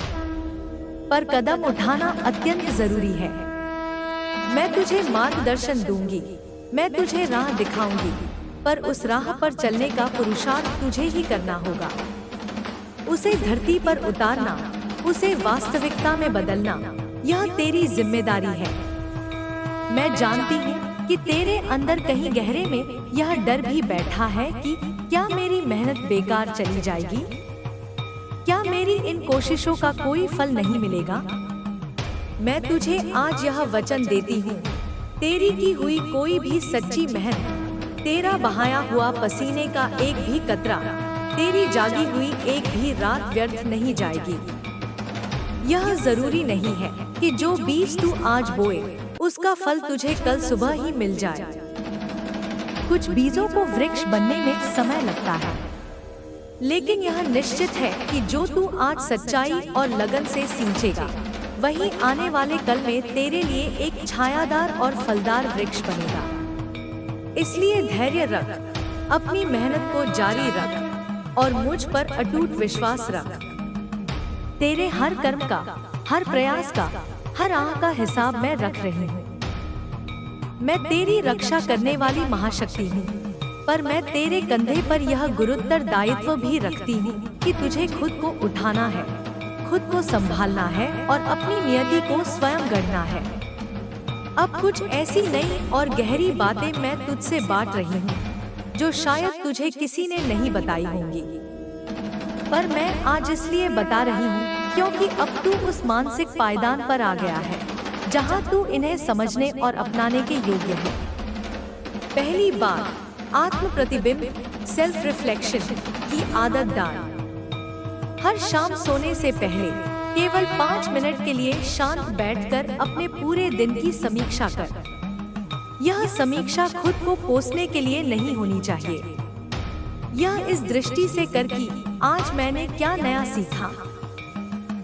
पर कदम उठाना अत्यंत जरूरी है। मैं तुझे मार्गदर्शन दूंगी, मैं तुझे राह दिखाऊंगी, पर उस राह पर चलने का पुरुषार्थ तुझे ही करना होगा। उसे धरती पर उतारना, उसे वास्तविकता में बदलना, यह तेरी जिम्मेदारी है। मैं जानती हूँ कि तेरे अंदर कहीं गहरे में यह डर भी बैठा है कि क्या मेरी मेहनत बेकार चली जाएगी, क्या मेरी इन कोशिशों का कोई फल नहीं मिलेगा। मैं तुझे आज यह वचन देती हूँ, तेरी की हुई कोई भी सच्ची मेहनत, तेरा बहाया हुआ पसीने का एक भी कतरा, तेरी जागी हुई एक भी रात व्यर्थ नहीं जाएगी। यह जरूरी नहीं है कि जो बीज तू आज बोए उसका फल तुझे कल सुबह ही मिल जाए। कुछ बीजों को वृक्ष बनने में समय लगता है, लेकिन यह निश्चित है कि जो तू आज सच्चाई और लगन से सींचेगा वही आने वाले कल में तेरे लिए एक छायादार और फलदार वृक्ष बनेगा। इसलिए धैर्य रख, अपनी मेहनत को जारी रख और मुझ पर अटूट विश्वास रख। तेरे हर कर्म का, हर प्रयास का, हर आह का हिसाब मैं रख रही हूँ। मैं तेरी रक्षा करने वाली महाशक्ति हूँ, पर मैं तेरे कंधे पर यह गुरुतर दायित्व भी रखती हूँ कि तुझे खुद को उठाना है, खुद को संभालना है और अपनी नियति को स्वयं गढ़ना है। अब कुछ ऐसी नई और गहरी बातें मैं तुझसे बांट रही हूँ जो शायद तुझे किसी ने नहीं बताई होंगी, पर मैं आज इसलिए बता रही हूँ क्योंकि अब तू उस मानसिक पायदान पर आ गया है जहाँ तू इन्हें समझने और अपनाने के योग्य है। पहली बात, आत्म प्रतिबिंब, सेल्फ रिफ्लेक्शन की आदत डाल। हर शाम सोने से पहले केवल 5 मिनट के लिए शांत बैठकर अपने पूरे दिन की समीक्षा कर। यह समीक्षा खुद को कोसने के लिए नहीं होनी चाहिए। यह इस दृष्टि से कर कि आज मैंने क्या नया सीखा,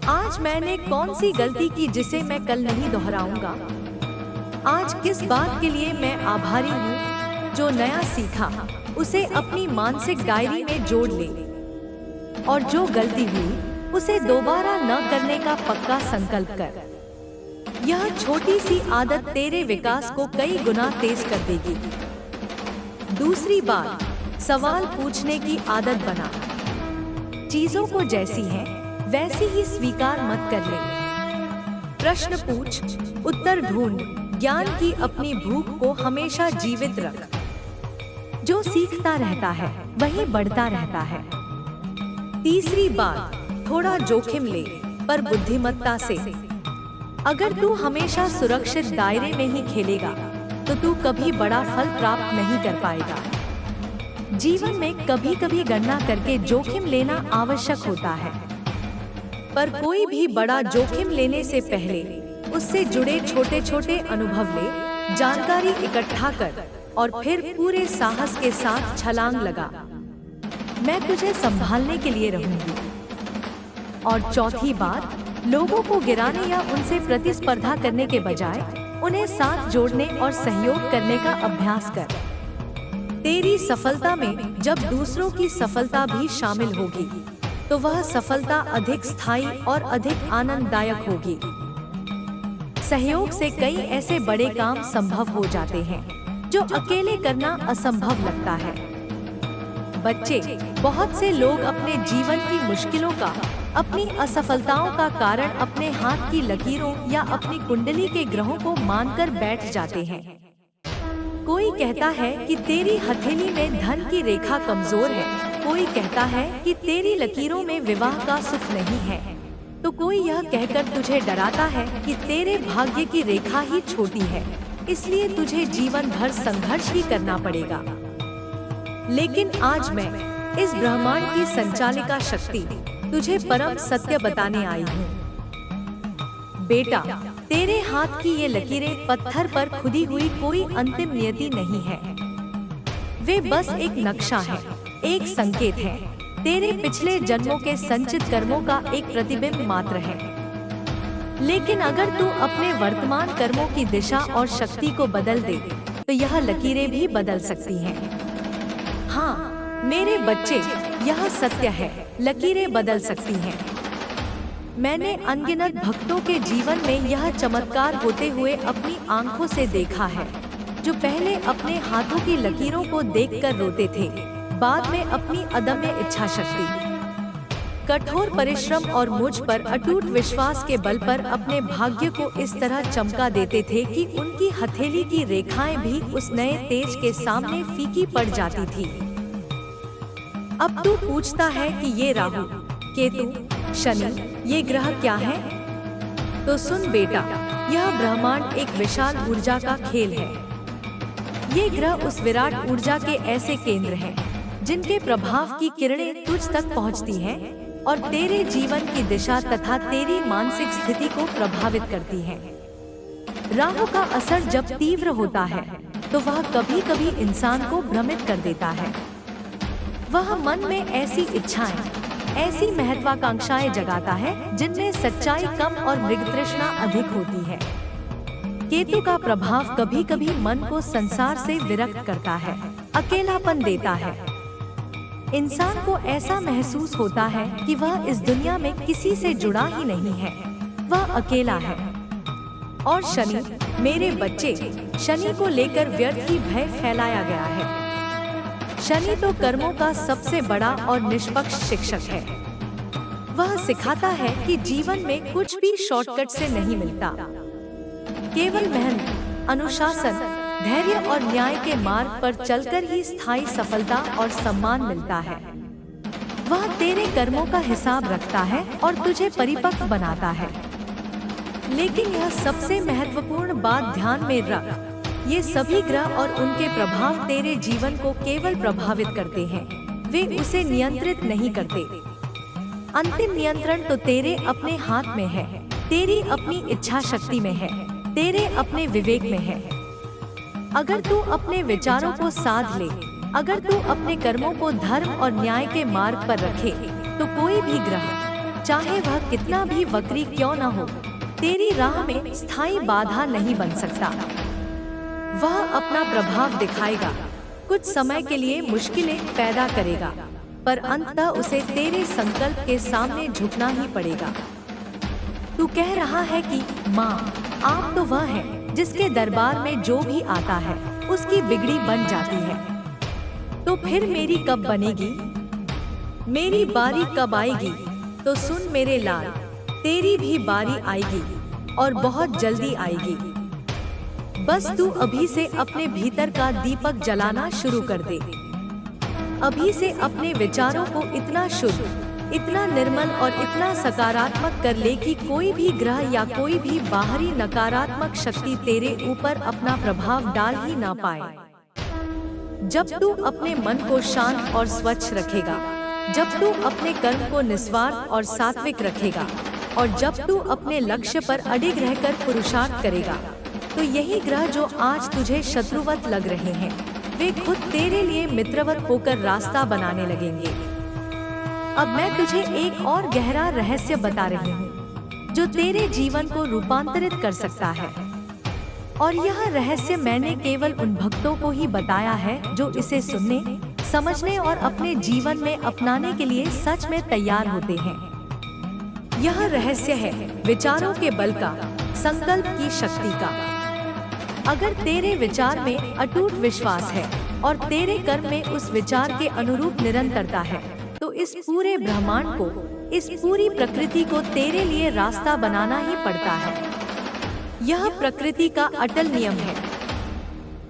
आज मैंने कौन सी गलती की जिसे मैं कल नहीं दोहराऊंगा, आज किस बात के लिए मैं आभारी हूँ। जो नया सीखा उसे अपनी मानसिक डायरी में जोड़ ले और जो गलती हुई उसे दोबारा न करने का पक्का संकल्प कर। यह छोटी सी आदत तेरे विकास को कई गुना तेज कर देगी। दूसरी बात, सवाल पूछने की आदत बना। चीजों को जैसी है वैसी ही स्वीकार मत कर ले। प्रश्न पूछ, उत्तर ढूंढ, ज्ञान की अपनी भूख को हमेशा जीवित रख। जो सीखता रहता है वही बढ़ता रहता है। तीसरी बात, थोड़ा जोखिम ले पर बुद्धिमत्ता से। अगर तू हमेशा सुरक्षित दायरे में ही खेलेगा तो तू कभी बड़ा फल प्राप्त नहीं कर पाएगा। जीवन में कभी कभी गणना करके जोखिम लेना आवश्यक होता है, पर कोई भी बड़ा जोखिम लेने से पहले उससे जुड़े छोटे छोटे अनुभव ले, जानकारी इकट्ठा कर और फिर पूरे साहस के साथ छलांग लगा। मैं तुझे संभालने के लिए रहूंगी। और चौथी बात, लोगों को गिराने या उनसे प्रतिस्पर्धा करने के बजाय उन्हें साथ जोड़ने और सहयोग करने का अभ्यास कर। तेरी सफलता में जब दूसरों की सफलता भी शामिल होगी तो वह सफलता अधिक स्थायी और अधिक आनंददायक होगी। सहयोग से कई ऐसे बड़े काम संभव हो जाते हैं जो अकेले करना असंभव लगता है। बच्चे, बहुत से लोग अपने जीवन की मुश्किलों का, अपनी असफलताओं का कारण अपने हाथ की लकीरों या अपनी कुंडली के ग्रहों को मानकर बैठ जाते हैं। कोई कहता है कि तेरी हथेली में धन की रेखा कमजोर है, कोई कहता है कि तेरी लकीरों में विवाह का सुख नहीं है, तो कोई यह कहकर तुझे डराता है कि तेरे भाग्य की रेखा ही छोटी है, इसलिए तुझे जीवन भर संघर्ष ही करना पड़ेगा। लेकिन आज मैं इस ब्रह्मांड की संचालिका शक्ति तुझे परम सत्य बताने आई हूँ। बेटा, तेरे हाथ की ये लकीरें पत्थर पर खुदी हुई कोई अंतिम नियति नहीं है। वे बस एक नक्शा है, एक संकेत है, तेरे पिछले जन्मों के संचित कर्मों का एक प्रतिबिंब मात्र है। लेकिन अगर तू अपने वर्तमान कर्मों की दिशा और शक्ति को बदल दे तो यह लकीरें भी बदल सकती हैं। हाँ मेरे बच्चे, यह सत्य है, लकीरें बदल सकती हैं। मैंने अनगिनत भक्तों के जीवन में यह चमत्कार होते हुए अपनी आंखों से देखा है, जो पहले अपने हाथों की लकीरों को देखकर रोते थे, बाद में अपनी अदम्य इच्छा शक्ति, कठोर परिश्रम और मुझ पर अटूट विश्वास के बल पर अपने भाग्य को इस तरह चमका देते थे कि उनकी हथेली की रेखाएं भी उस नए तेज के सामने फीकी पड़ जाती थी। अब तू पूछता है कि ये राहु, केतु, शनि, ये ग्रह क्या है? तो सुन बेटा, यह ब्रह्मांड एक विशाल ऊर्जा का खेल है। ये ग्रह उस विराट ऊर्जा के ऐसे केंद्र हैं जिनके प्रभाव की किरणें तुझ तक पहुंचती हैं, और तेरे जीवन की दिशा तथा तेरी मानसिक स्थिति को प्रभावित करती हैं। राहु का असर जब तीव्र होता है तो वह कभी कभी इंसान को भ्रमित कर देता है। वह मन में ऐसी इच्छाएं, ऐसी महत्वाकांक्षाएं जगाता है जिनमें सच्चाई कम और मृगतृष्णा अधिक होती है। केतु का प्रभाव कभी कभी मन को संसार से विरक्त करता है, अकेलापन देता है। इंसान को ऐसा महसूस होता है कि वह इस दुनिया में किसी से जुड़ा ही नहीं है, वह अकेला है। और शनि, मेरे बच्चे, शनि को लेकर व्यर्थ ही भय फैलाया गया है। शनि तो कर्मों का सबसे बड़ा और निष्पक्ष शिक्षक है। वह सिखाता है कि जीवन में कुछ भी शॉर्टकट से नहीं मिलता। केवल मेहनत, अनुशासन, धैर्य और न्याय के मार्ग पर चलकर ही स्थायी सफलता और सम्मान मिलता है। वह तेरे कर्मों का हिसाब रखता है और तुझे परिपक्व बनाता है। लेकिन यह सबसे महत्वपूर्ण बात ध्यान में रख, ये सभी ग्रह और उनके प्रभाव तेरे जीवन को केवल प्रभावित करते हैं, वे उसे नियंत्रित नहीं करते। अंतिम नियंत्रण तो तेरे अपने हाथ में है, तेरी अपनी इच्छा शक्ति में है, तेरे अपने विवेक में है। अगर तू अपने विचारों को साध ले, अगर तू अपने कर्मों को धर्म और न्याय के मार्ग पर रखे, तो कोई भी ग्रह, चाहे वह कितना भी वक्री क्यों न हो, तेरी राह में स्थायी बाधा नहीं बन सकता। वह अपना प्रभाव दिखाएगा, कुछ समय के लिए मुश्किलें पैदा करेगा, पर अंततः उसे तेरे संकल्प के सामने झुकना ही पड़ेगा। तू कह रहा है कि माँ, आप तो वह है जिसके दरबार में जो भी आता है उसकी बिगड़ी बन जाती है। तो फिर मेरी कब बनेगी, मेरी बारी कब आएगी? तो सुन मेरे लाल, तेरी भी बारी आएगी और बहुत जल्दी आएगी। बस तू अभी से अपने भीतर का दीपक जलाना शुरू कर दे। अभी से अपने विचारों को इतना शुद्ध, इतना निर्मल और इतना सकारात्मक कर ले कि कोई भी ग्रह या कोई भी बाहरी नकारात्मक शक्ति तेरे ऊपर अपना प्रभाव डाल ही ना पाए। जब तू अपने मन को शांत और स्वच्छ रखेगा, जब तू अपने कर्म को निस्वार्थ और सात्विक रखेगा, और जब तू अपने लक्ष्य पर अडिग रहकर पुरुषार्थ करेगा, तो यही ग्रह जो आज तुझे शत्रुवत लग रहे हैं, वे खुद तेरे लिए मित्रवत होकर रास्ता बनाने लगेंगे। अब मैं तुझे एक और गहरा रहस्य बता रही हूँ, जो तेरे जीवन को रूपांतरित कर सकता है। और यह रहस्य मैंने केवल उन भक्तों को ही बताया है जो इसे सुनने, समझने और अपने जीवन में अपनाने के लिए सच में तैयार होते हैं। यह रहस्य है विचारों के बल का, संकल्प की शक्ति का। अगर तेरे विचार में अटूट विश्वास है और तेरे कर्म में उस विचार के अनुरूप निरंतरता है, तो इस पूरे ब्रह्मांड को, इस पूरी प्रकृति को तेरे लिए रास्ता बनाना ही पड़ता है। यह प्रकृति का अटल नियम है।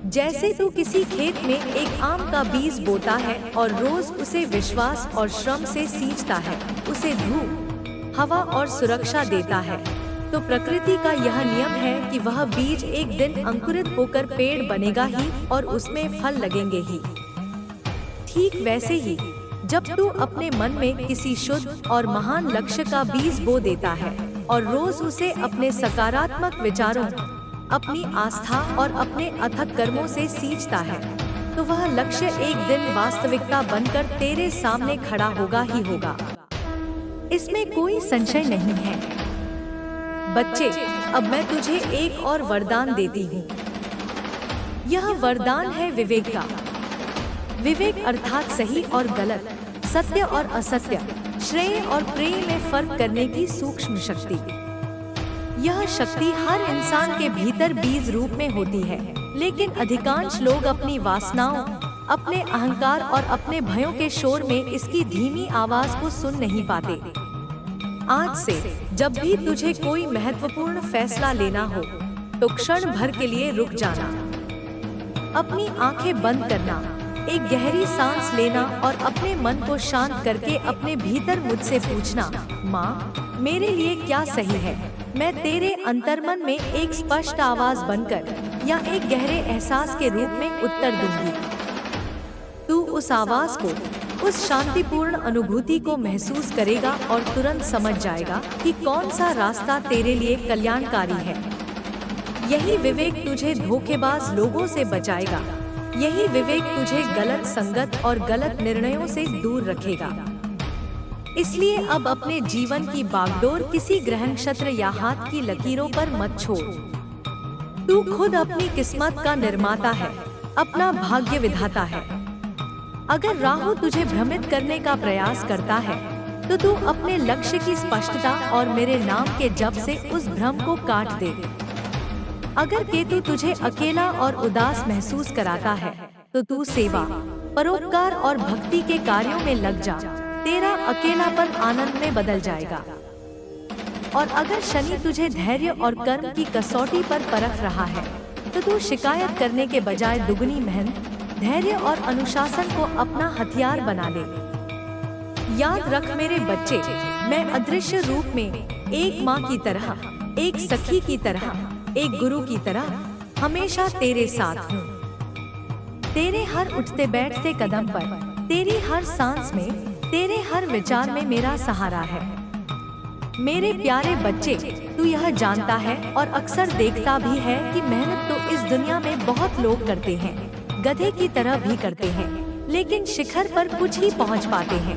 जैसे तू किसी खेत में एक आम का बीज बोता है और रोज उसे विश्वास और श्रम से सींचता है, उसे धूप, हवा और सुरक्षा देता है, तो प्रकृति का यह नियम है कि वह बीज एक दिन अंकुरित होकर पेड़ बनेगा ही और उसमें फल लगेंगे ही। ठीक वैसे ही जब तू अपने मन में किसी शुद्ध और महान लक्ष्य का बीज बो देता है और रोज उसे अपने सकारात्मक विचारों, अपनी आस्था और अपने अथक कर्मों से सींचता है, तो वह लक्ष्य एक दिन वास्तविकता बनकर तेरे सामने खड़ा होगा ही होगा। इसमें कोई संशय नहीं है। बच्चे, अब मैं तुझे एक और वरदान देती हूँ। यह वरदान है विवेक का। विवेक अर्थात सही और गलत, सत्य और असत्य, श्रेय और प्रेय में फर्क करने की सूक्ष्म शक्ति। यह शक्ति हर इंसान के भीतर बीज रूप में होती है, लेकिन अधिकांश लोग अपनी वासनाओं, अपने अहंकार और अपने भयों के शोर में इसकी धीमी आवाज को सुन नहीं पाते। आज से जब भी तुझे कोई महत्वपूर्ण फैसला लेना हो, तो क्षण भर के लिए रुक जाना, अपनी आंखें बंद करना, एक गहरी सांस लेना और अपने मन को शांत करके अपने भीतर मुझसे पूछना, माँ, मेरे लिए क्या सही है? मैं तेरे अंतर्मन में एक स्पष्ट आवाज बनकर या एक गहरे एहसास के रूप में उत्तर दूंगी। तू उस आवाज को, उस शांतिपूर्ण अनुभूति को महसूस करेगा और तुरंत समझ जाएगा कि कौन सा रास्ता तेरे लिए कल्याणकारी है। यही विवेक तुझे धोखेबाज लोगों से बचाएगा। यही विवेक तुझे गलत संगत और गलत निर्णयों से दूर रखेगा। इसलिए अब अपने जीवन की बागडोर किसी ग्रह नक्षत्र या हाथ की लकीरों पर मत छोड़। तू खुद अपनी किस्मत का निर्माता है, अपना भाग्य विधाता है। अगर राहु तुझे भ्रमित करने का प्रयास करता है तो तू अपने लक्ष्य की स्पष्टता और मेरे नाम के जप से उस भ्रम को काट दे। अगर केतु तुझे अकेला और उदास महसूस कराता है तो तू सेवा, परोपकार और भक्ति के कार्यों में लग जा। तेरा अकेलापन आनंद में बदल जाएगा। और अगर शनि तुझे धैर्य और कर्म की कसौटी पर परख रहा है तो तू शिकायत करने के बजाय दुगनी मेहनत, धैर्य और अनुशासन को अपना हथियार बना ले। याद रख मेरे बच्चे, मैं अदृश्य रूप में एक माँ की तरह, एक सखी की तरह, एक गुरु की तरह हमेशा तेरे साथ हूँ। तेरे हर उठते बैठते कदम पर, तेरी हर सांस में, तेरे हर विचार में मेरा सहारा है। मेरे प्यारे बच्चे, तू यह जानता है और अक्सर देखता भी है कि मेहनत तो इस दुनिया में बहुत लोग करते हैं, गधे की तरह भी करते हैं, लेकिन शिखर पर कुछ ही पहुंच पाते हैं।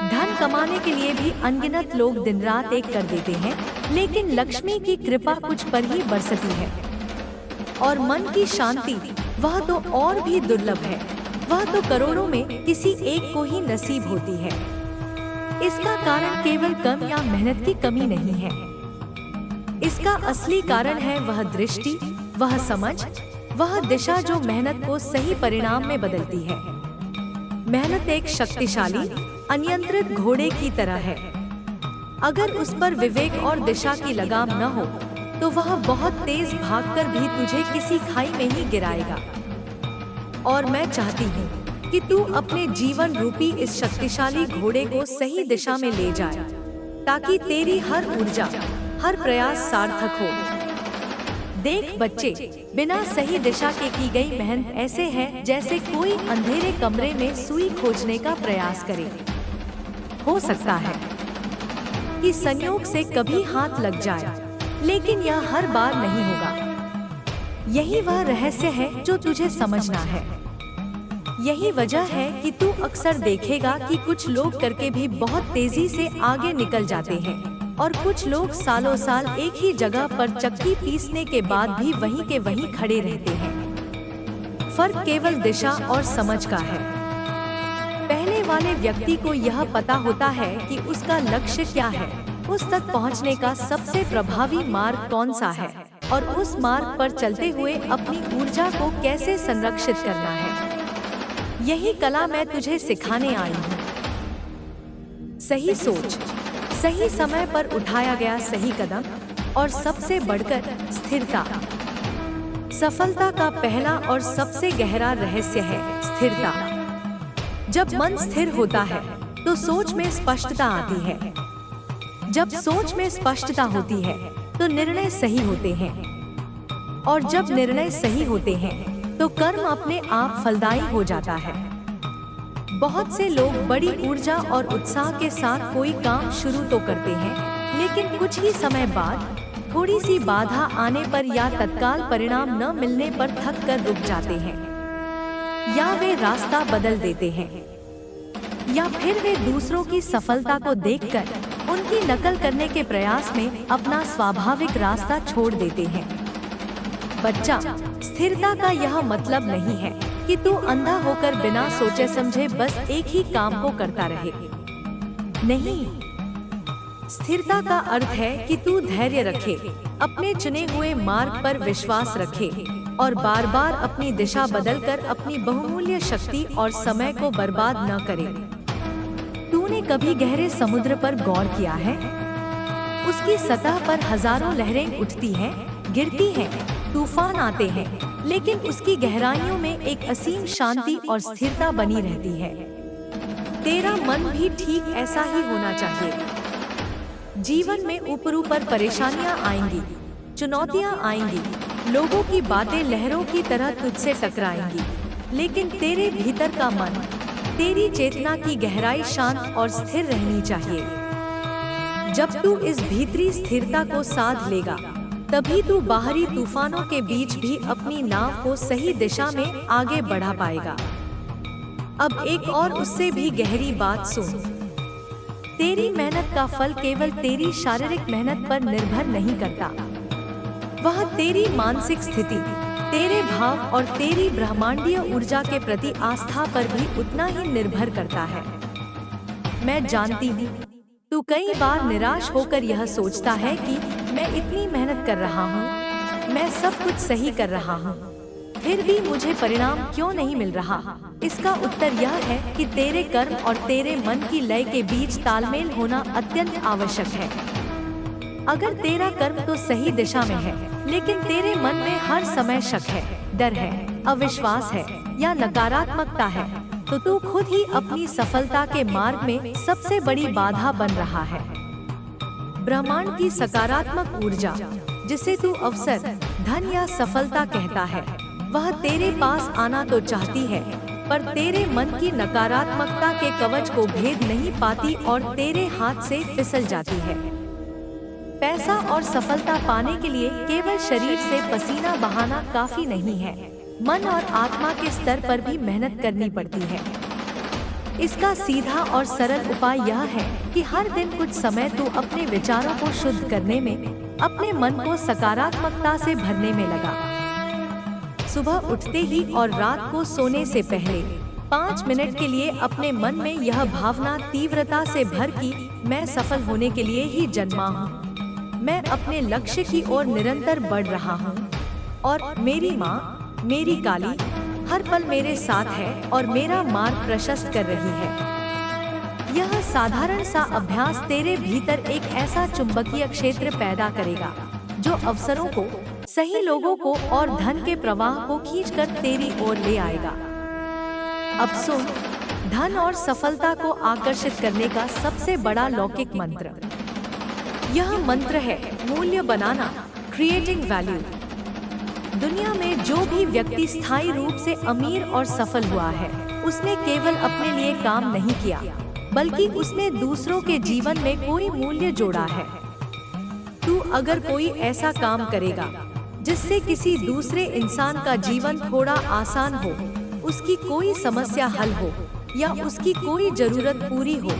धन कमाने के लिए भी अनगिनत लोग दिन रात एक कर देते हैं, लेकिन लक्ष्मी की कृपा कुछ पर ही बरसती है। और मन की शांति, वह तो और भी दुर्लभ है। वह तो करोड़ों में किसी एक को ही नसीब होती है। इसका कारण केवल कर्म या मेहनत की कमी नहीं है। इसका असली कारण है वह दृष्टि, वह समझ, वह दिशा जो मेहनत को सही परिणाम में बदलती है। मेहनत एक शक्तिशाली, अनियंत्रित घोड़े की तरह है। अगर उस पर विवेक और दिशा की लगाम न हो तो वह बहुत तेज भागकर भी तुझे किसी खाई में ही गिराएगा। और मैं चाहती हूँ कि तू अपने जीवन रूपी इस शक्तिशाली घोड़े को सही दिशा में ले जाए, ताकि तेरी हर ऊर्जा, हर प्रयास सार्थक हो। देख बच्चे, बिना सही दिशा के की गई मेहनत ऐसे है जैसे कोई अंधेरे कमरे में सुई खोजने का प्रयास करे। हो सकता है कि संयोग से कभी हाथ लग जाए, लेकिन यह हर बार नहीं होगा। यही वह रहस्य है जो तुझे समझना है। यही वजह है कि तू अक्सर देखेगा कि कुछ लोग करके भी बहुत तेजी से आगे निकल जाते हैं और कुछ लोग सालों साल एक ही जगह पर चक्की पीसने के बाद भी वहीं के वहीं खड़े रहते हैं। फर्क केवल दिशा और समझ का है। पहले वाले व्यक्ति को यह पता होता है कि उसका लक्ष्य क्या है, उस तक पहुंचने का सबसे प्रभावी मार्ग कौन सा है और उस मार्ग पर चलते हुए अपनी ऊर्जा को कैसे संरक्षित करना है। यही कला मैं तुझे सिखाने आई हूँ। सही सोच, सही समय पर उठाया गया सही कदम और सबसे बढ़कर स्थिरता। सफलता का पहला और सबसे गहरा रहस्य है स्थिरता। जब मन स्थिर होता है तो सोच में स्पष्टता आती है। जब सोच में स्पष्टता होती है तो निर्णय सही होते हैं, और जब निर्णय सही होते हैं तो कर्म अपने आप फलदायी हो जाता है। बहुत से लोग बड़ी ऊर्जा और उत्साह के साथ कोई काम शुरू तो करते हैं, लेकिन कुछ ही समय बाद थोड़ी सी बाधा आने पर या तत्काल परिणाम न मिलने पर थक कर रुक जाते हैं, या वे रास्ता बदल देते हैं, या फिर वे दूसरों की सफलता को देखकर उनकी नकल करने के प्रयास में अपना स्वाभाविक रास्ता छोड़ देते हैं। बच्चा, स्थिरता का यह मतलब नहीं है कि तू अंधा होकर बिना सोचे समझे बस एक ही काम को करता रहे। नहीं, स्थिरता का अर्थ है कि तू धैर्य रखे, अपने चुने हुए मार्ग पर विश्वास रखे और बार बार अपनी दिशा बदलकर अपनी बहुमूल्य शक्ति और समय को बर्बाद न करे। तूने कभी गहरे समुद्र पर गौर किया है? उसकी सतह पर हजारों लहरें उठती हैं, गिरती हैं, तूफान आते हैं, लेकिन उसकी गहराइयों में एक असीम शांति और स्थिरता बनी रहती है। तेरा मन भी ठीक ऐसा ही होना चाहिए। जीवन में ऊपर ऊपर परेशानियां आएंगी, चुनौतियां आएंगी, लोगों की बातें लहरों की तरह तुझसे टकराएंगी, लेकिन तेरे भीतर का मन, तेरी चेतना की गहराई शांत और स्थिर रहनी चाहिए। जब तू इस भीतरी स्थिरता को साध लेगा, तभी तू बाहरी तूफानों के बीच भी अपनी नाव को सही दिशा में आगे बढ़ा पाएगा। अब एक और उससे भी गहरी बात सुन। तेरी मेहनत का फल केवल तेरी शारीरिक मेहनत पर निर्भर नहीं करता। वह तेरी मानसिक स्थिति, तेरे भाव और तेरी ब्रह्मांडीय ऊर्जा के प्रति आस्था पर भी उतना ही निर्भर करता है। मैं जानती हूँ तू कई बार निराश होकर यह सोचता है कि मैं इतनी मेहनत कर रहा हूँ, मैं सब कुछ सही कर रहा हूँ, फिर भी मुझे परिणाम क्यों नहीं मिल रहा। इसका उत्तर यह है कि तेरे कर्म और तेरे मन की लय के बीच तालमेल होना अत्यंत आवश्यक है। अगर तेरा कर्म तो सही दिशा में है, लेकिन तेरे मन में हर समय शक है, डर है, अविश्वास है या नकारात्मकता है, तो तू खुद ही अपनी सफलता के मार्ग में सबसे बड़ी बाधा बन रहा है। ब्रह्मांड की सकारात्मक ऊर्जा, जिसे तू अवसर, धन या सफलता कहता है, वह तेरे पास आना तो चाहती है, पर तेरे मन की नकारात्मकता के कवच को भेद नहीं पाती और तेरे हाथ से फिसल जाती है। पैसा और सफलता पाने के लिए केवल शरीर से पसीना बहाना काफी नहीं है, मन और आत्मा के स्तर पर भी मेहनत करनी पड़ती है। इसका सीधा और सरल उपाय यह है कि हर दिन कुछ समय तू अपने विचारों को शुद्ध करने में, अपने मन को सकारात्मकता से भरने में लगा। सुबह उठते ही और रात को सोने से पहले 5 मिनट के लिए अपने मन में यह भावना तीव्रता से भर कि मैं सफल होने के लिए ही जन्मा हूँ, मैं अपने लक्ष्य की ओर निरंतर बढ़ रहा हूँ और मेरी माँ, मेरी काली हर पल मेरे साथ है और मेरा मार्ग प्रशस्त कर रही है। यह साधारण सा अभ्यास तेरे भीतर एक ऐसा चुंबकीय क्षेत्र पैदा करेगा जो अवसरों को, सही लोगों को और धन के प्रवाह को खींचकर तेरी ओर ले आएगा। अब सुन, धन और सफलता को आकर्षित करने का सबसे बड़ा लौकिक मंत्र। यह मंत्र है मूल्य बनाना, क्रिएटिंग वैल्यू। दुनिया में जो भी व्यक्ति स्थायी रूप से अमीर और सफल हुआ है, उसने केवल अपने लिए काम नहीं किया, बल्कि उसने दूसरों के जीवन में कोई मूल्य जोड़ा है। तू अगर कोई ऐसा काम करेगा जिससे किसी दूसरे इंसान का जीवन थोड़ा आसान हो, उसकी कोई समस्या हल हो या उसकी कोई जरूरत पूरी हो,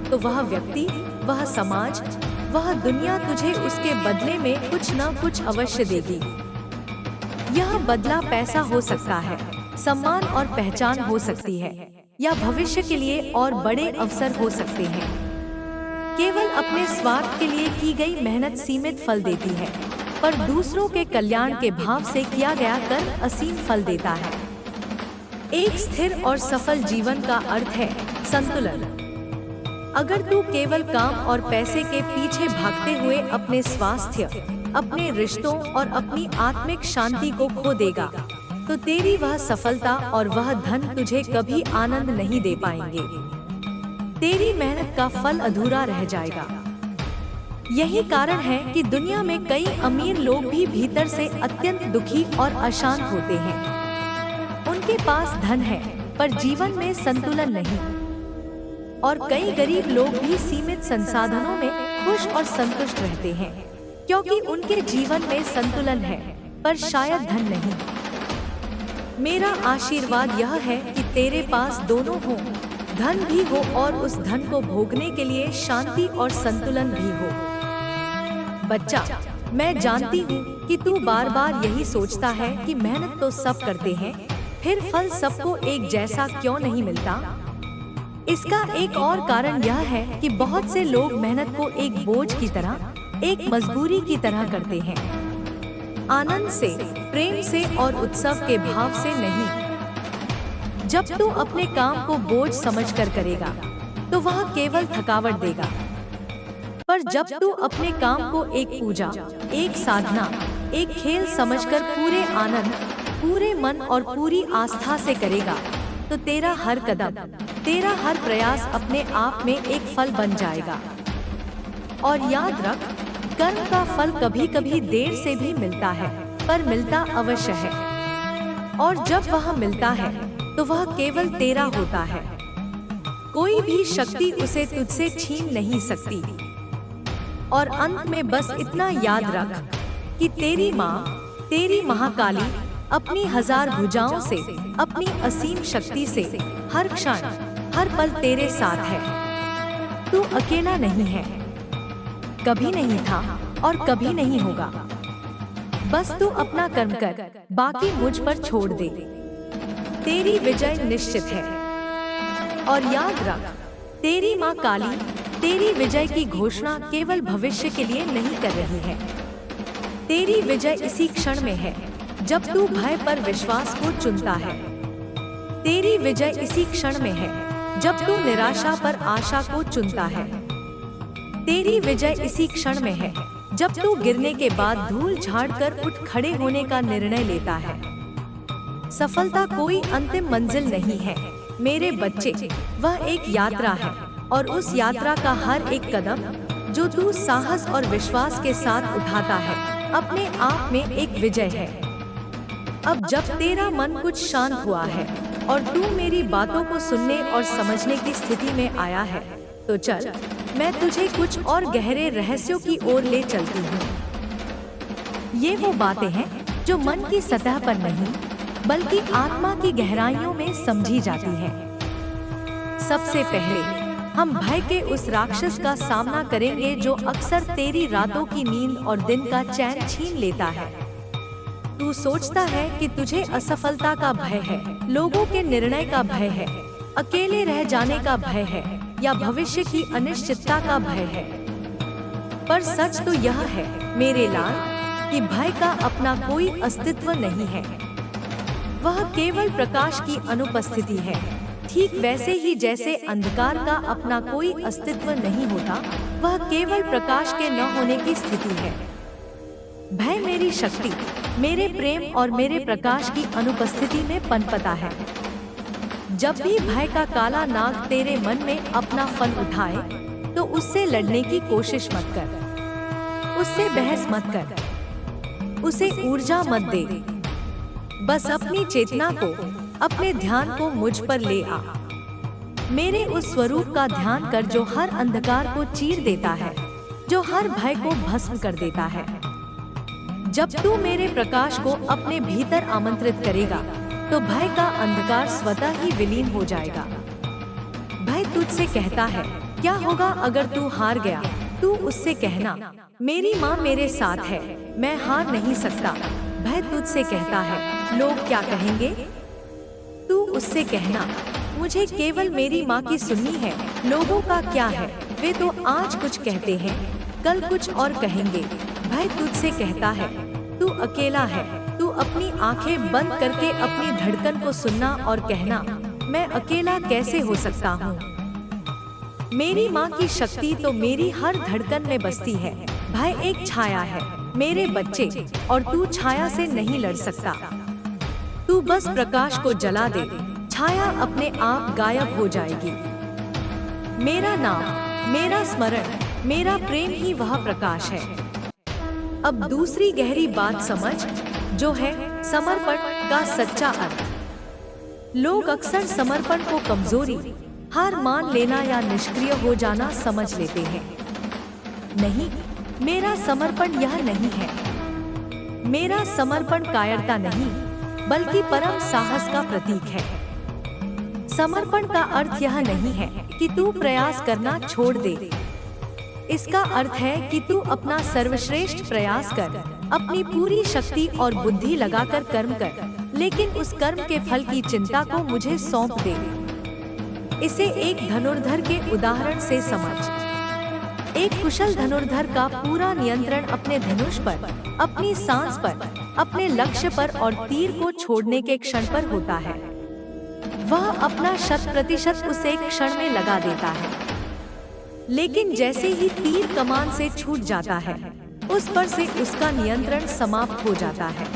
तो वह व्यक्ति, वह समाज, वह दुनिया तुझे उसके बदले में कुछ न कुछ अवश्य देगी। यह बदला पैसा हो सकता है, सम्मान और पहचान हो सकती है, या भविष्य के लिए और बड़े अवसर हो सकते हैं। केवल अपने स्वार्थ के लिए की गई मेहनत सीमित फल देती है, पर दूसरों के कल्याण के भाव से किया गया कर्म असीम फल देता है। एक स्थिर और सफल जीवन का अर्थ है संतुलन। अगर तू केवल काम और पैसे के पीछे भागते हुए अपने स्वास्थ्य, अपने रिश्तों और अपनी आत्मिक शांति को खो देगा, तो तेरी वह सफलता और वह धन तुझे कभी आनंद नहीं दे पाएंगे। तेरी मेहनत का फल अधूरा रह जाएगा। यही कारण है कि दुनिया में कई अमीर लोग भी भीतर से अत्यंत दुखी और अशांत होते हैं। उनके पास धन है, पर जीवन में संतुलन नहीं। और कई गरीब लोग भी सीमित संसाधनों में खुश और संतुष्ट रहते हैं, क्योंकि उनके जीवन में संतुलन है, पर शायद धन नहीं। मेरा आशीर्वाद यह है कि तेरे पास दोनों हो, धन भी हो और उस धन को भोगने के लिए शांति और संतुलन भी हो। बच्चा, मैं जानती हूँ कि तू बार बार यही सोचता है कि मेहनत तो सब करते हैं, फिर फल सबको एक जैसा क्यों नहीं मिलता। इसका एक और कारण यह है कि बहुत से लोग मेहनत को एक बोझ की तरह, एक मजबूरी की तरह करते हैं, आनंद से, प्रेम से और उत्सव के भाव से नहीं। जब तू अपने काम को बोझ समझकर करेगा, तो वह केवल थकावट देगा। पर जब तू अपने काम को एक पूजा, एक साधना, एक खेल समझकर पूरे आनंद, पूरे मन और पूरी आस्था से करेगा, तो तेरा हर कदम, तेरा हर प्रयास अपने आप में एक फल बन जाएगा। और याद रख, कर्म का फल कभी कभी देर से भी मिलता है, पर मिलता अवश्य है। और जब वह मिलता है, तो वह केवल तेरा होता है। कोई भी शक्ति उसे तुझसे छीन नहीं सकती। और अंत में बस इतना याद रख कि तेरी माँ, तेरी महाकाली अपनी 1000 भुजाओं से, अपनी असीम शक्ति से हर क्षण, हर पल तेरे साथ है। तू अकेला नहीं है, कभी नहीं था और कभी नहीं होगा। बस तू अपना कर्म कर, बाकी मुझ पर छोड़ दे। तेरी विजय निश्चित है। और याद रख, तेरी माँ काली तेरी विजय की घोषणा केवल भविष्य के लिए नहीं कर रही है। तेरी विजय इसी क्षण में है जब तू भय पर विश्वास को चुनता है। तेरी विजय इसी क्षण में है जब तू निराशा पर आशा को चुनता है। तेरी विजय इसी क्षण में है जब तू गिरने के बाद धूल झाड़कर उठ खड़े होने का निर्णय लेता है। सफलता कोई अंतिम मंजिल नहीं है मेरे बच्चे, वह एक यात्रा है। और उस यात्रा का हर एक कदम जो तू साहस और विश्वास के साथ उठाता है, अपने आप में एक विजय है। अब जब तेरा मन कुछ शांत हुआ है और तू मेरी बातों को सुनने और समझने की स्थिति में आया है, तो चल मैं तुझे कुछ और गहरे रहस्यों की ओर ले चलती हूँ। ये वो बातें हैं जो मन की सतह पर नहीं, बल्कि आत्मा की गहराइयों में समझी जाती हैं। सबसे पहले हम भय के उस राक्षस का सामना करेंगे जो अक्सर तेरी रातों की नींद और दिन का चैन छीन लेता है। तू सोचता है कि तुझे असफलता का भय है, लोगों के निर्णय का भय है, अकेले रह जाने का भय है या भविष्य की अनिश्चितता का भय है। पर सच तो यह है मेरे लाल कि भय का अपना कोई अस्तित्व नहीं है। वह केवल प्रकाश की अनुपस्थिति है। ठीक वैसे ही जैसे अंधकार का अपना कोई अस्तित्व नहीं होता, वह केवल प्रकाश के न होने की स्थिति है। भय मेरी शक्ति, मेरे प्रेम और मेरे प्रकाश की अनुपस्थिति में पनपता है। जब भी भय का काला नाग तेरे मन में अपना फन उठाए, तो उससे लड़ने की कोशिश मत कर, उससे बहस मत कर, उसे ऊर्जा मत दे। बस अपनी चेतना को, अपने ध्यान को मुझ पर ले आ। मेरे उस स्वरूप का ध्यान कर जो हर अंधकार को चीर देता है, जो हर भय को भस्म कर देता है। जब तू मेरे प्रकाश को अपने भीतर आमंत्रित करेगा, तो भय का अंधकार स्वतः ही विलीन हो जाएगा। भय तुझसे कहता है, क्या होगा अगर तू हार गया? तू उससे कहना, मेरी माँ मेरे साथ है, मैं हार नहीं सकता। भय तुझसे कहता है, लोग क्या कहेंगे? तू उससे कहना, मुझे केवल मेरी माँ की सुननी है, लोगों का क्या है, वे तो आज कुछ कहते हैं, कल कुछ और कहेंगे। भय तुझसे कहता है, तू अकेला है। तू अपनी आंखें बंद करके अपनी धड़कन को सुनना और कहना, मैं अकेला कैसे हो सकता हूँ? मेरी माँ की शक्ति तो मेरी हर धड़कन में बसती है। भय एक छाया है मेरे बच्चे, और तू छाया से नहीं लड़ सकता। तू बस प्रकाश को जला दे, छाया अपने आप गायब हो जाएगी। मेरा नाम, मेरा स्मरण, मेरा प्रेम ही वह प्रकाश है। अब दूसरी गहरी बात समझ, जो है समर्पण का सच्चा अर्थ। लोग अक्सर समर्पण को कमजोरी, हार मान लेना या निष्क्रिय हो जाना समझ लेते हैं। नहीं, मेरा समर्पण यह नहीं है। मेरा समर्पण कायरता नहीं, बल्कि परम साहस का प्रतीक है। समर्पण का अर्थ यह नहीं है कि तू प्रयास करना छोड़ दे। इसका अर्थ है कि तू अपना सर्वश्रेष्ठ प्रयास कर, अपनी पूरी शक्ति और बुद्धि लगाकर कर्म कर, लेकिन उस कर्म के फल की चिंता को मुझे सौंप दे। इसे एक धनुर्धर के उदाहरण से समझ। एक कुशल धनुर्धर का पूरा नियंत्रण अपने धनुष पर, अपनी सांस पर, अपने लक्ष्य पर और तीर को छोड़ने के क्षण पर होता है। वह अपना 100% उस एक क्षण में लगा देता है। लेकिन जैसे ही तीर कमान से छूट जाता है, उस पर से उसका नियंत्रण समाप्त हो जाता है।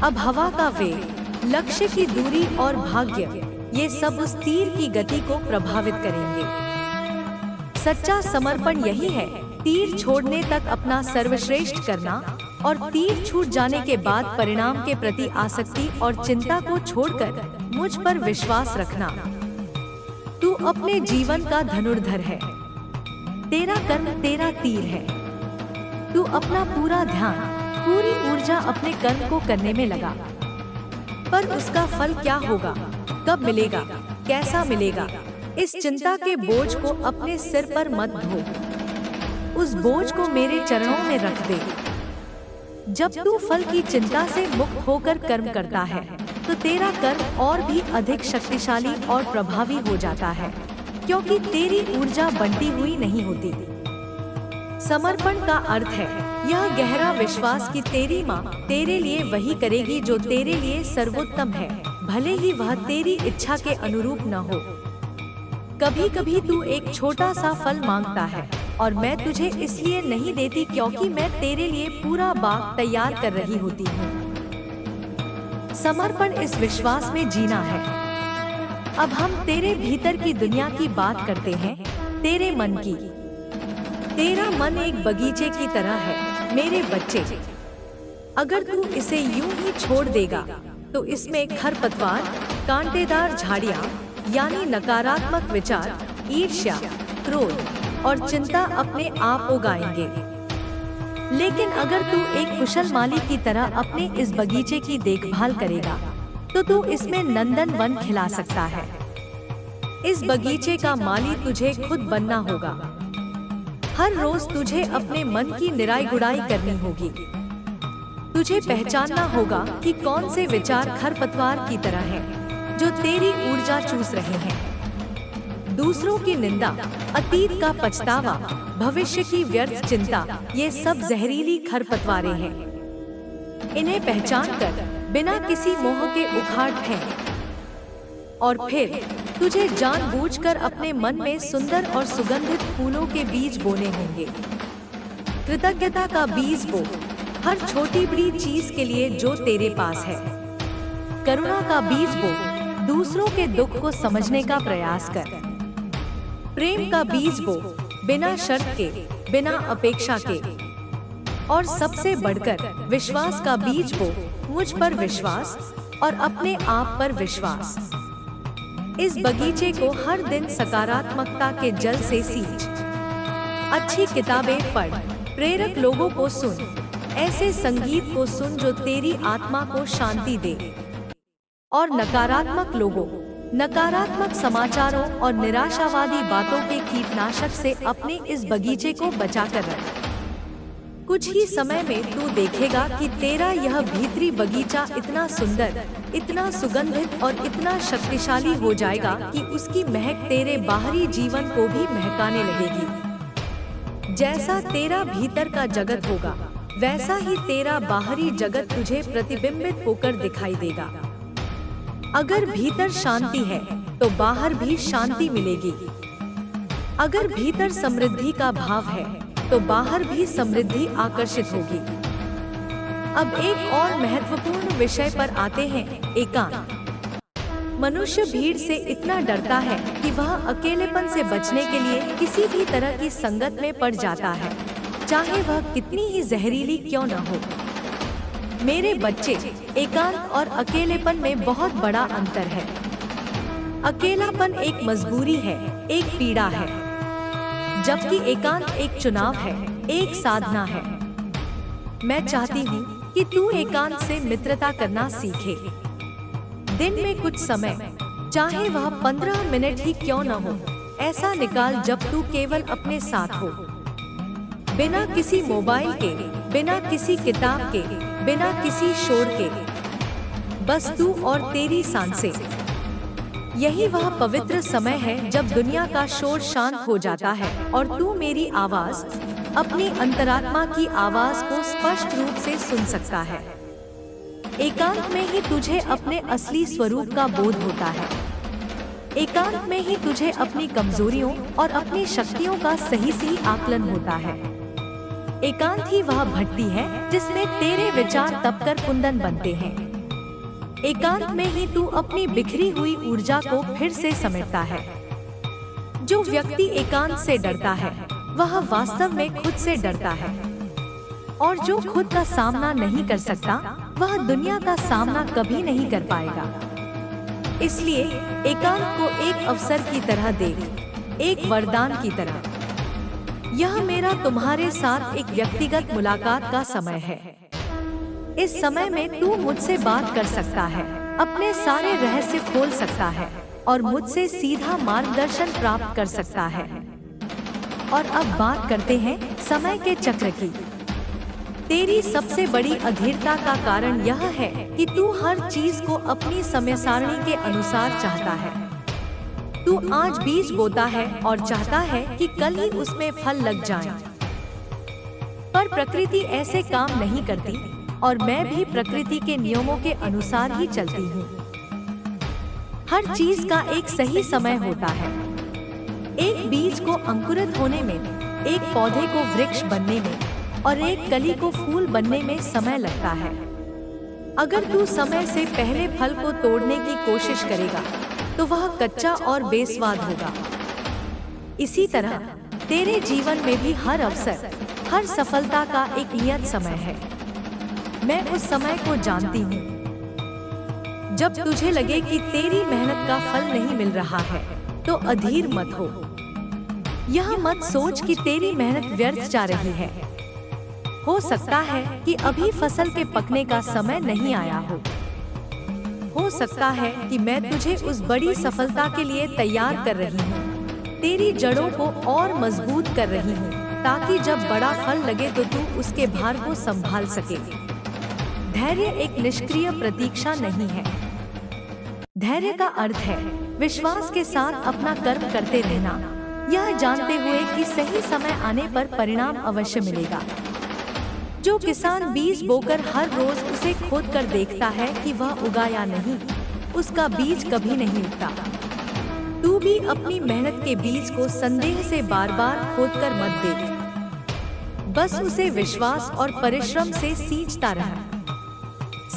अब हवा का वेग, लक्ष्य की दूरी और भाग्य, ये सब उस तीर की गति को प्रभावित करेंगे। सच्चा समर्पण यही है, तीर छोड़ने तक अपना सर्वश्रेष्ठ करना और तीर छूट जाने के बाद परिणाम के प्रति आसक्ति और चिंता को छोड़कर मुझ पर विश्वास रखना। तू अपने जीवन का धनुर्धर है। तेरा कर्म तेरा तीर है। तू अपना पूरा ध्यान, पूरी ऊर्जा अपने कर्म को करने में लगा। पर उसका फल क्या होगा, कब मिलेगा, कैसा मिलेगा, इस चिंता के बोझ को अपने सिर पर मत ढो। उस बोझ को मेरे चरणों में रख दे। जब तू फल की चिंता से मुक्त होकर कर्म करता है तो तेरा कर्म और भी अधिक शक्तिशाली और प्रभावी हो जाता है, क्योंकि तेरी ऊर्जा बंटी हुई नहीं होती। समर्पण का अर्थ है यह गहरा विश्वास कि तेरी माँ तेरे लिए वही करेगी जो तेरे लिए सर्वोत्तम है, भले ही वह तेरी इच्छा के अनुरूप न हो। कभी कभी तू एक छोटा सा फल मांगता है और मैं तुझे इसलिए नहीं देती क्योंकि मैं तेरे लिए पूरा बाग तैयार कर रही होती हूँ। समर्पण इस विश्वास में जीना है। अब हम तेरे भीतर की दुनिया की बात करते हैं, तेरे मन की। तेरा मन एक बगीचे की तरह है मेरे बच्चे। अगर तू इसे यूं ही छोड़ देगा तो इसमें खरपतवार, कांटेदार झाड़ियां यानी नकारात्मक विचार, ईर्ष्या, क्रोध और चिंता अपने आप उगाएंगे। लेकिन अगर तू एक कुशल माली की तरह अपने इस बगीचे की देखभाल करेगा तो तू इसमें नंदन वन खिला सकता है। इस बगीचे का माली तुझे खुद बनना होगा। हर रोज तुझे अपने मन की निराई गुड़ाई करनी होगी। तुझे पहचानना होगा कि कौन से विचार खरपतवार की तरह हैं, जो तेरी ऊर्जा चूस रहे हैं। दूसरों की निंदा, अतीत का पछतावा, भविष्य की व्यर्थ चिंता, ये सब जहरीली खरपतवारें हैं। इन्हें पहचानकर बिना किसी मोह के उखाड़ फेंक। और फिर तुझे जानबूझकर अपने मन में सुंदर और सुगंधित फूलों के बीज बोने होंगे। कृतज्ञता का बीज बो, हर छोटी बड़ी चीज के लिए जो तेरे पास है। करुणा का बीज बो, दूसरों के दुख को समझने का प्रयास कर। प्रेम का बीज बो, बिना शर्त के, बिना अपेक्षा के। और सबसे बढ़कर विश्वास का बीज बो, मुझ पर विश्वास और अपने आप पर विश्वास। इस बगीचे को हर दिन सकारात्मकता के जल से सींच। अच्छी किताबें पढ़, प्रेरक लोगों को सुन, ऐसे संगीत को सुन जो तेरी आत्मा को शांति दे। और नकारात्मक लोगों, नकारात्मक समाचारों और निराशावादी बातों के कीटनाशक से अपने इस बगीचे को बचा कर रख। कुछ ही समय में तू देखेगा कि तेरा यह भीतरी बगीचा इतना सुंदर, इतना सुगंधित और इतना शक्तिशाली हो जाएगा कि उसकी महक तेरे बाहरी जीवन को भी महकाने लगेगी। जैसा तेरा भीतर का जगत होगा, वैसा ही तेरा बाहरी जगत तुझे प्रतिबिंबित होकर दिखाई देगा। अगर भीतर शांति है तो बाहर भी शांति मिलेगी। अगर भीतर समृद्धि का भाव है तो बाहर भी समृद्धि आकर्षित होगी। अब एक और महत्वपूर्ण विषय पर आते हैं, एकांत। मनुष्य भीड़ से इतना डरता है कि वह अकेलेपन से बचने के लिए किसी भी तरह की संगत में पड़ जाता है, चाहे वह कितनी ही जहरीली क्यों न हो। मेरे बच्चे, एकांत और अकेलेपन में बहुत बड़ा अंतर है। अकेलापन एक मजबूरी है, एक पीड़ा है, जबकि एकांत एक चुनाव है, एक साधना है। मैं चाहती हूँ कि तू एकांत से मित्रता करना सीखे। दिन में कुछ समय, चाहे वह 15 मिनट ही क्यों न हो, ऐसा निकाल जब तू केवल अपने साथ हो। बिना किसी मोबाइल के, बिना किसी किताब के, बिना किसी शोर के, बस तू और तेरी सांसें। यही वह पवित्र समय है जब दुनिया का शोर शांत हो जाता है और तू मेरी आवाज, अपनी अंतरात्मा की आवाज को स्पष्ट रूप से सुन सकता है। एकांत में ही तुझे अपने असली स्वरूप का बोध होता है। एकांत में ही तुझे अपनी कमजोरियों और अपनी शक्तियों का सही आकलन होता है। एकांत ही वह भट्टी है जिसमें तेरे विचार तपकर कुंदन बनते हैं। एकांत में ही तू अपनी बिखरी हुई ऊर्जा को फिर से समेटता है। जो व्यक्ति एकांत से डरता है वह वास्तव में खुद से डरता है, और जो खुद का सामना नहीं कर सकता वह दुनिया का सामना कभी नहीं कर पाएगा। इसलिए एकांत को एक अवसर की तरह देख, एक वरदान की तरह। यह मेरा तुम्हारे साथ एक व्यक्तिगत मुलाकात का समय है। इस समय में तू मुझसे बात कर सकता है, अपने सारे रहस्य खोल सकता है और मुझसे सीधा मार्गदर्शन प्राप्त कर सकता है। और अब बात करते हैं समय के चक्र की। तेरी सबसे बड़ी अधीरता का कारण यह है कि तू हर चीज को अपनी समय सारणी के अनुसार चाहता है। तू आज बीज बोता है और चाहता है कि कल ही उसमें फल लग जाए। पर प्रकृति ऐसे काम नहीं करती और मैं भी प्रकृति के नियमों के अनुसार ही चलती हूँ। हर चीज का एक सही समय होता है। एक बीज को अंकुरित होने में, एक पौधे को वृक्ष बनने में और एक कली को फूल बनने में समय लगता है। अगर तू समय से पहले फल को तोड़ने की कोशिश करेगा तो वह कच्चा और बेस्वाद होगा। इसी तरह तेरे जीवन में भी हर अवसर, हर सफलता का एक नियत समय है। मैं उस समय को जानती हूँ। जब तुझे लगे कि तेरी मेहनत का फल नहीं मिल रहा है तो अधीर मत हो। यह मत सोच कि तेरी मेहनत व्यर्थ जा रही है। हो सकता है कि अभी फसल के पकने का समय नहीं आया हो सकता है कि मैं तुझे उस बड़ी सफलता के लिए तैयार कर रही हूँ, तेरी जड़ों को और मजबूत कर रही हूँ, ताकि जब बड़ा फल लगे तो तू उसके भार को संभाल सके। धैर्य एक निष्क्रिय प्रतीक्षा नहीं है। धैर्य का अर्थ है विश्वास के साथ अपना कर्म करते रहना, यह जानते हुए कि सही समय आने पर परिणाम अवश्य मिलेगा। जो किसान बीज बोकर हर रोज उसे खोद कर देखता है कि वह उगा या नहीं, उसका बीज कभी नहीं उगता। तू भी अपनी मेहनत के बीज को संदेह से बार बार खोद कर मत देख, बस उसे विश्वास और परिश्रम से सींचता रह।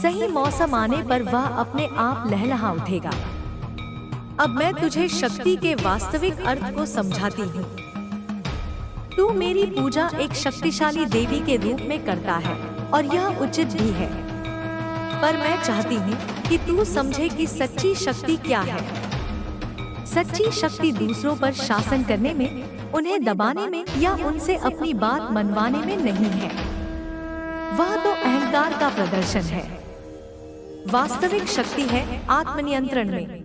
सही मौसम आने पर वह अपने आप लहलहा उठेगा। अब मैं तुझे शक्ति के वास्तविक अर्थ को समझाती हूँ। तू मेरी पूजा एक शक्तिशाली देवी के रूप में करता है और यह उचित भी है, पर मैं चाहती हूँ कि तू समझे कि सच्ची शक्ति क्या है। सच्ची शक्ति दूसरों पर शासन करने में, उन्हें दबाने में या उनसे अपनी बात मनवाने में नहीं है। वह तो अहंकार का प्रदर्शन है। वास्तविक शक्ति है आत्मनियंत्रण में।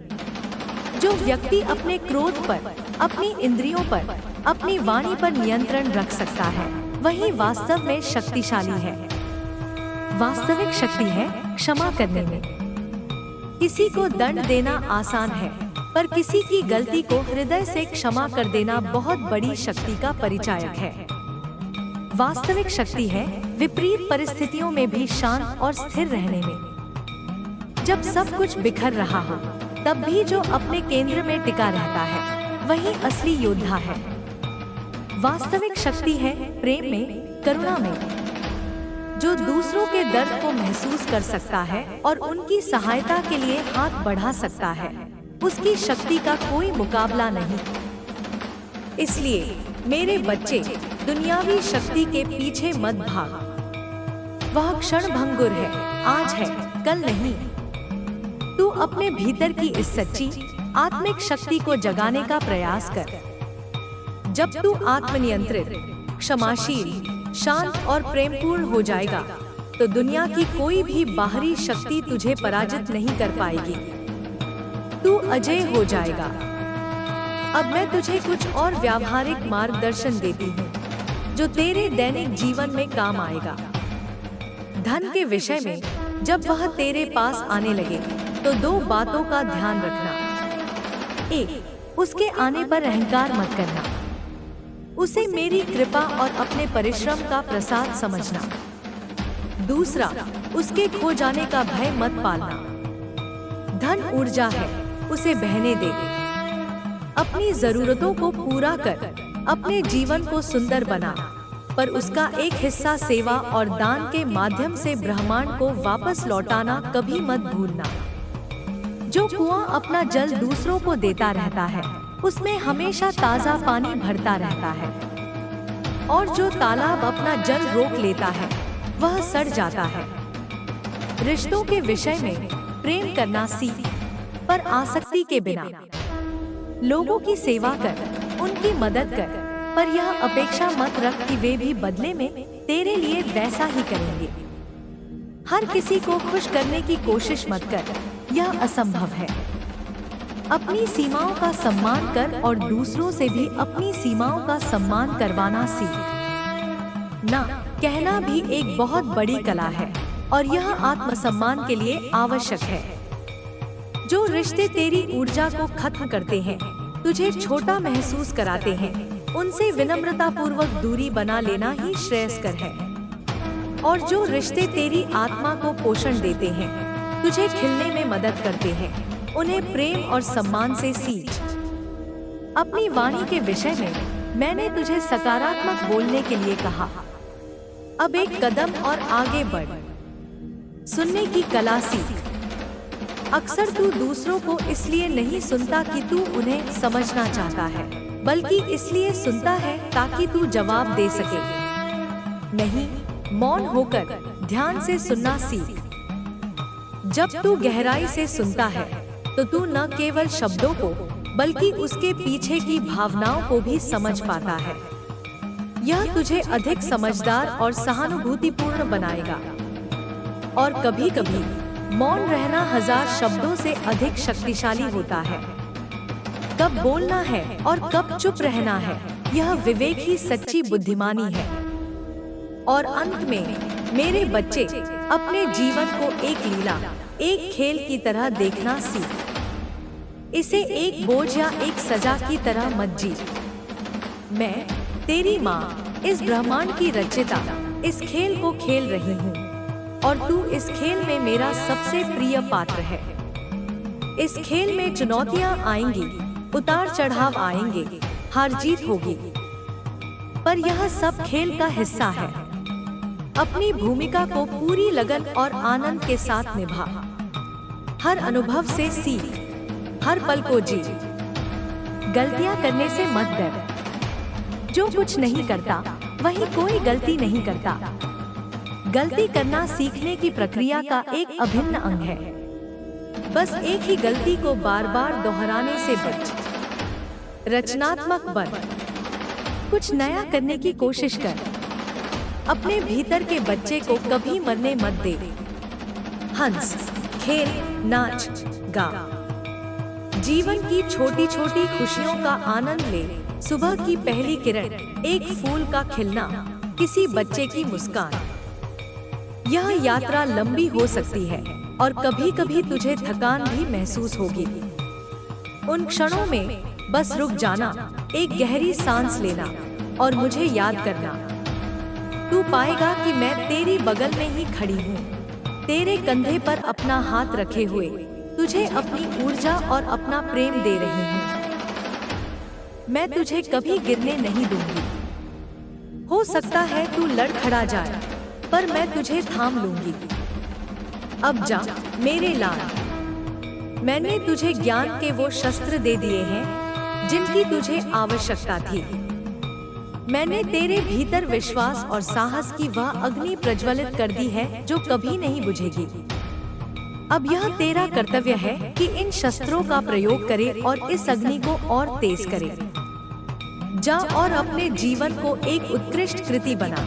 जो व्यक्ति अपने क्रोध पर, अपनी इंद्रियों पर, अपनी वाणी पर नियंत्रण रख सकता है, वही वास्तव में शक्तिशाली है। वास्तविक शक्ति है क्षमा करने में। किसी को दंड देना आसान है, पर किसी की गलती को हृदय से क्षमा कर देना बहुत बड़ी शक्ति का परिचायक है। वास्तविक शक्ति है विपरीत परिस्थितियों में भी शांत और स्थिर रहने में। जब सब कुछ बिखर रहा हो, तब भी जो अपने केंद्र में टिका रहता है, वही असली योद्धा है। वास्तविक शक्ति है प्रेम में, करुणा में। जो दूसरों के दर्द को महसूस कर सकता है और उनकी सहायता के लिए हाथ बढ़ा सकता है, उसकी शक्ति का कोई मुकाबला नहीं। इसलिए मेरे बच्चे, दुनियावी शक्ति के पीछे मत भाग। वह क्षण भंगुर है, आज है, कल नहीं। तू अपने भीतर की इस सच्ची आत्मिक शक्ति को जगाने का प्रयास कर। जब तू आत्मनियंत्रित, क्षमाशील, शांत और प्रेमपूर्ण हो जाएगा, तो दुनिया की कोई भी बाहरी शक्ति तुझे पराजित नहीं कर पाएगी। तू अजय हो जाएगा। अब मैं तुझे कुछ और व्यावहारिक मार्गदर्शन देती हूँ, जो तेरे दैनिक जीवन में काम आएगा। धन के विषय में जब वह तेरे पास आने लगे, तो दो बातों का ध्यान रखना। एक, उसके आने पर अहंकार मत करना। उसे मेरी कृपा और अपने परिश्रम का प्रसाद समझना। दूसरा, उसके खो जाने का भय मत पालना। धन ऊर्जा है, उसे बहने दे। अपनी जरूरतों को पूरा कर, अपने जीवन को सुंदर बना, पर उसका एक हिस्सा सेवा और दान के माध्यम से ब्रह्मांड को वापस लौटाना कभी मत भूलना। जो कुआं अपना जल दूसरों को देता रहता है, उसमें हमेशा ताजा पानी भरता रहता है, और जो तालाब अपना जल रोक लेता है, वह सड़ जाता है। रिश्तों के विषय में प्रेम करना सीख। पर आसक्ति के बिना। लोगों की सेवा कर, उनकी मदद कर, पर यह अपेक्षा मत रख कि वे भी बदले में तेरे लिए वैसा ही करेंगे। हर किसी को खुश करने की कोशिश मत कर, यह असंभव है। अपनी सीमाओं का सम्मान कर और दूसरों से भी अपनी सीमाओं का सम्मान करवाना सीख। ना कहना भी एक बहुत बड़ी कला है और यह आत्मसम्मान के लिए आवश्यक है। जो रिश्ते तेरी ऊर्जा को खत्म करते हैं, तुझे छोटा महसूस कराते हैं, उनसे विनम्रता पूर्वक दूरी बना लेना ही श्रेयस्कर है। और जो रिश्ते तेरी आत्मा को पोषण देते हैं, तुझे खिलने में मदद करते हैं, उन्हें प्रेम और सम्मान से सींच। अपनी वाणी के विषय में मैंने तुझे सकारात्मक बोलने के लिए कहा। अब एक कदम और आगे बढ़, सुनने की कला सीख। अक्सर तू दूसरों को इसलिए नहीं सुनता कि तू उन्हें समझना चाहता है, बल्कि इसलिए सुनता है ताकि तू जवाब दे सके। नहीं, मौन होकर ध्यान से सुनना सीख। जब तू गहराई से सुनता है तो तू न केवल शब्दों को बल्कि उसके पीछे की भावनाओं को भी समझ पाता है। यह तुझे अधिक समझदार और सहानुभूतिपूर्ण बनाएगा। और कभी-कभी मौन रहना 1000 शब्दों से अधिक शक्तिशाली होता है। कब बोलना है और कब चुप रहना है, यह विवेक ही सच्ची बुद्धिमानी है। और अंत में मेरे बच्चे, अपने जीवन को एक लीला, एक खेल की तरह देखना सीख। इसे एक बोझ या एक सजा की तरह मत जी। मैं, तेरी माँ, इस ब्रह्मांड की रचयिता, इस खेल को खेल रही हूँ और तू इस खेल में मेरा सबसे प्रिय पात्र है। इस खेल में चुनौतियाँ आएंगी, उतार चढ़ाव आएंगे, हार जीत होगी, पर यह सब खेल का हिस्सा है। अपनी भूमिका को पूरी लगन और आनंद के साथ निभा। हर अनुभव से सीख, हर पल को जी। गलतियां करने से मत डर। जो कुछ नहीं करता वही कोई गलती नहीं करता। गलती करना सीखने की प्रक्रिया का एक अभिन्न अंग है। बस एक ही गलती को बार बार दोहराने से बच। रचनात्मक बन, कुछ नया करने की कोशिश कर। अपने भीतर के बच्चे को कभी मरने मत दे। हंस, खेल, नाच, गा। जीवन की छोटी छोटी खुशियों का आनंद ले। सुबह की पहली किरण, एक फूल का खिलना, किसी बच्चे की मुस्कान। यह यात्रा लंबी हो सकती है और कभी कभी तुझे थकान भी महसूस होगी। उन क्षणों में बस रुक जाना, एक गहरी सांस लेना और मुझे याद करना। तू पाएगा कि मैं तेरी बगल में ही खड़ी हूँ, तेरे कंधे पर अपना हाथ रखे हुए, तुझे अपनी ऊर्जा और अपना प्रेम दे रही हूँ। मैं तुझे कभी गिरने नहीं दूंगी। हो सकता है तू लड़खड़ा जाए, पर मैं तुझे थाम लूंगी। अब जा मेरे लाल, मैंने तुझे ज्ञान के वो शस्त्र दे दिए हैं जिनकी तुझे आवश्यकता थी। मैंने तेरे भीतर विश्वास और साहस की वह अग्नि प्रज्वलित कर दी है जो कभी नहीं बुझेगी। अब यह तेरा कर्तव्य है कि इन शस्त्रों का प्रयोग करे और इस अग्नि को और तेज करे। जा और अपने जीवन को एक उत्कृष्ट कृति बना।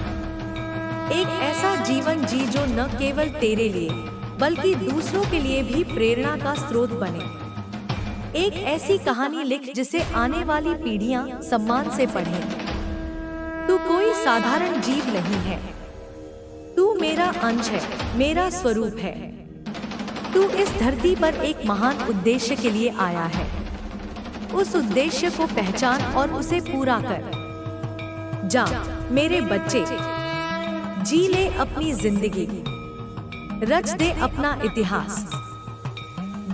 एक ऐसा जीवन जी जो न केवल तेरे लिए बल्कि दूसरों के लिए भी प्रेरणा का स्रोत बने। एक ऐसी कहानी लिख जिसे आने वाली पीढ़ियां सम्मान से पढ़ें। तू कोई साधारण जीव नहीं है। तू मेरा अंश है, मेरा स्वरूप है। तू इस धरती पर एक महान उद्देश्य के लिए आया है। उस उद्देश्य को पहचान और उसे पूरा कर। जा मेरे बच्चे, जी ले अपनी जिंदगी, रच दे अपना इतिहास।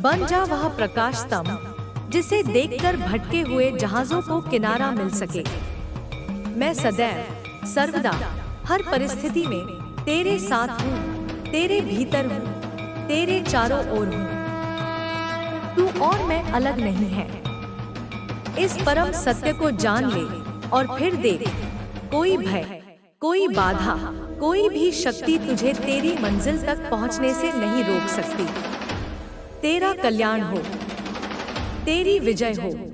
बन जा वह प्रकाश स्तंभ जिसे देखकर भटके हुए जहाजों को किनारा मिल सके। मैं सदैव, सर्वदा, हर परिस्थिति में तेरे साथ हूँ, तेरे भीतर हूँ, तेरे चारों ओर हूँ। तू और मैं अलग नहीं है। इस परम सत्य को जान ले और फिर देख, कोई भय, कोई बाधा, कोई भी शक्ति तुझे तेरी मंजिल तक पहुँचने से नहीं रोक सकती। तेरा कल्याण हो। तेरी विजय हो।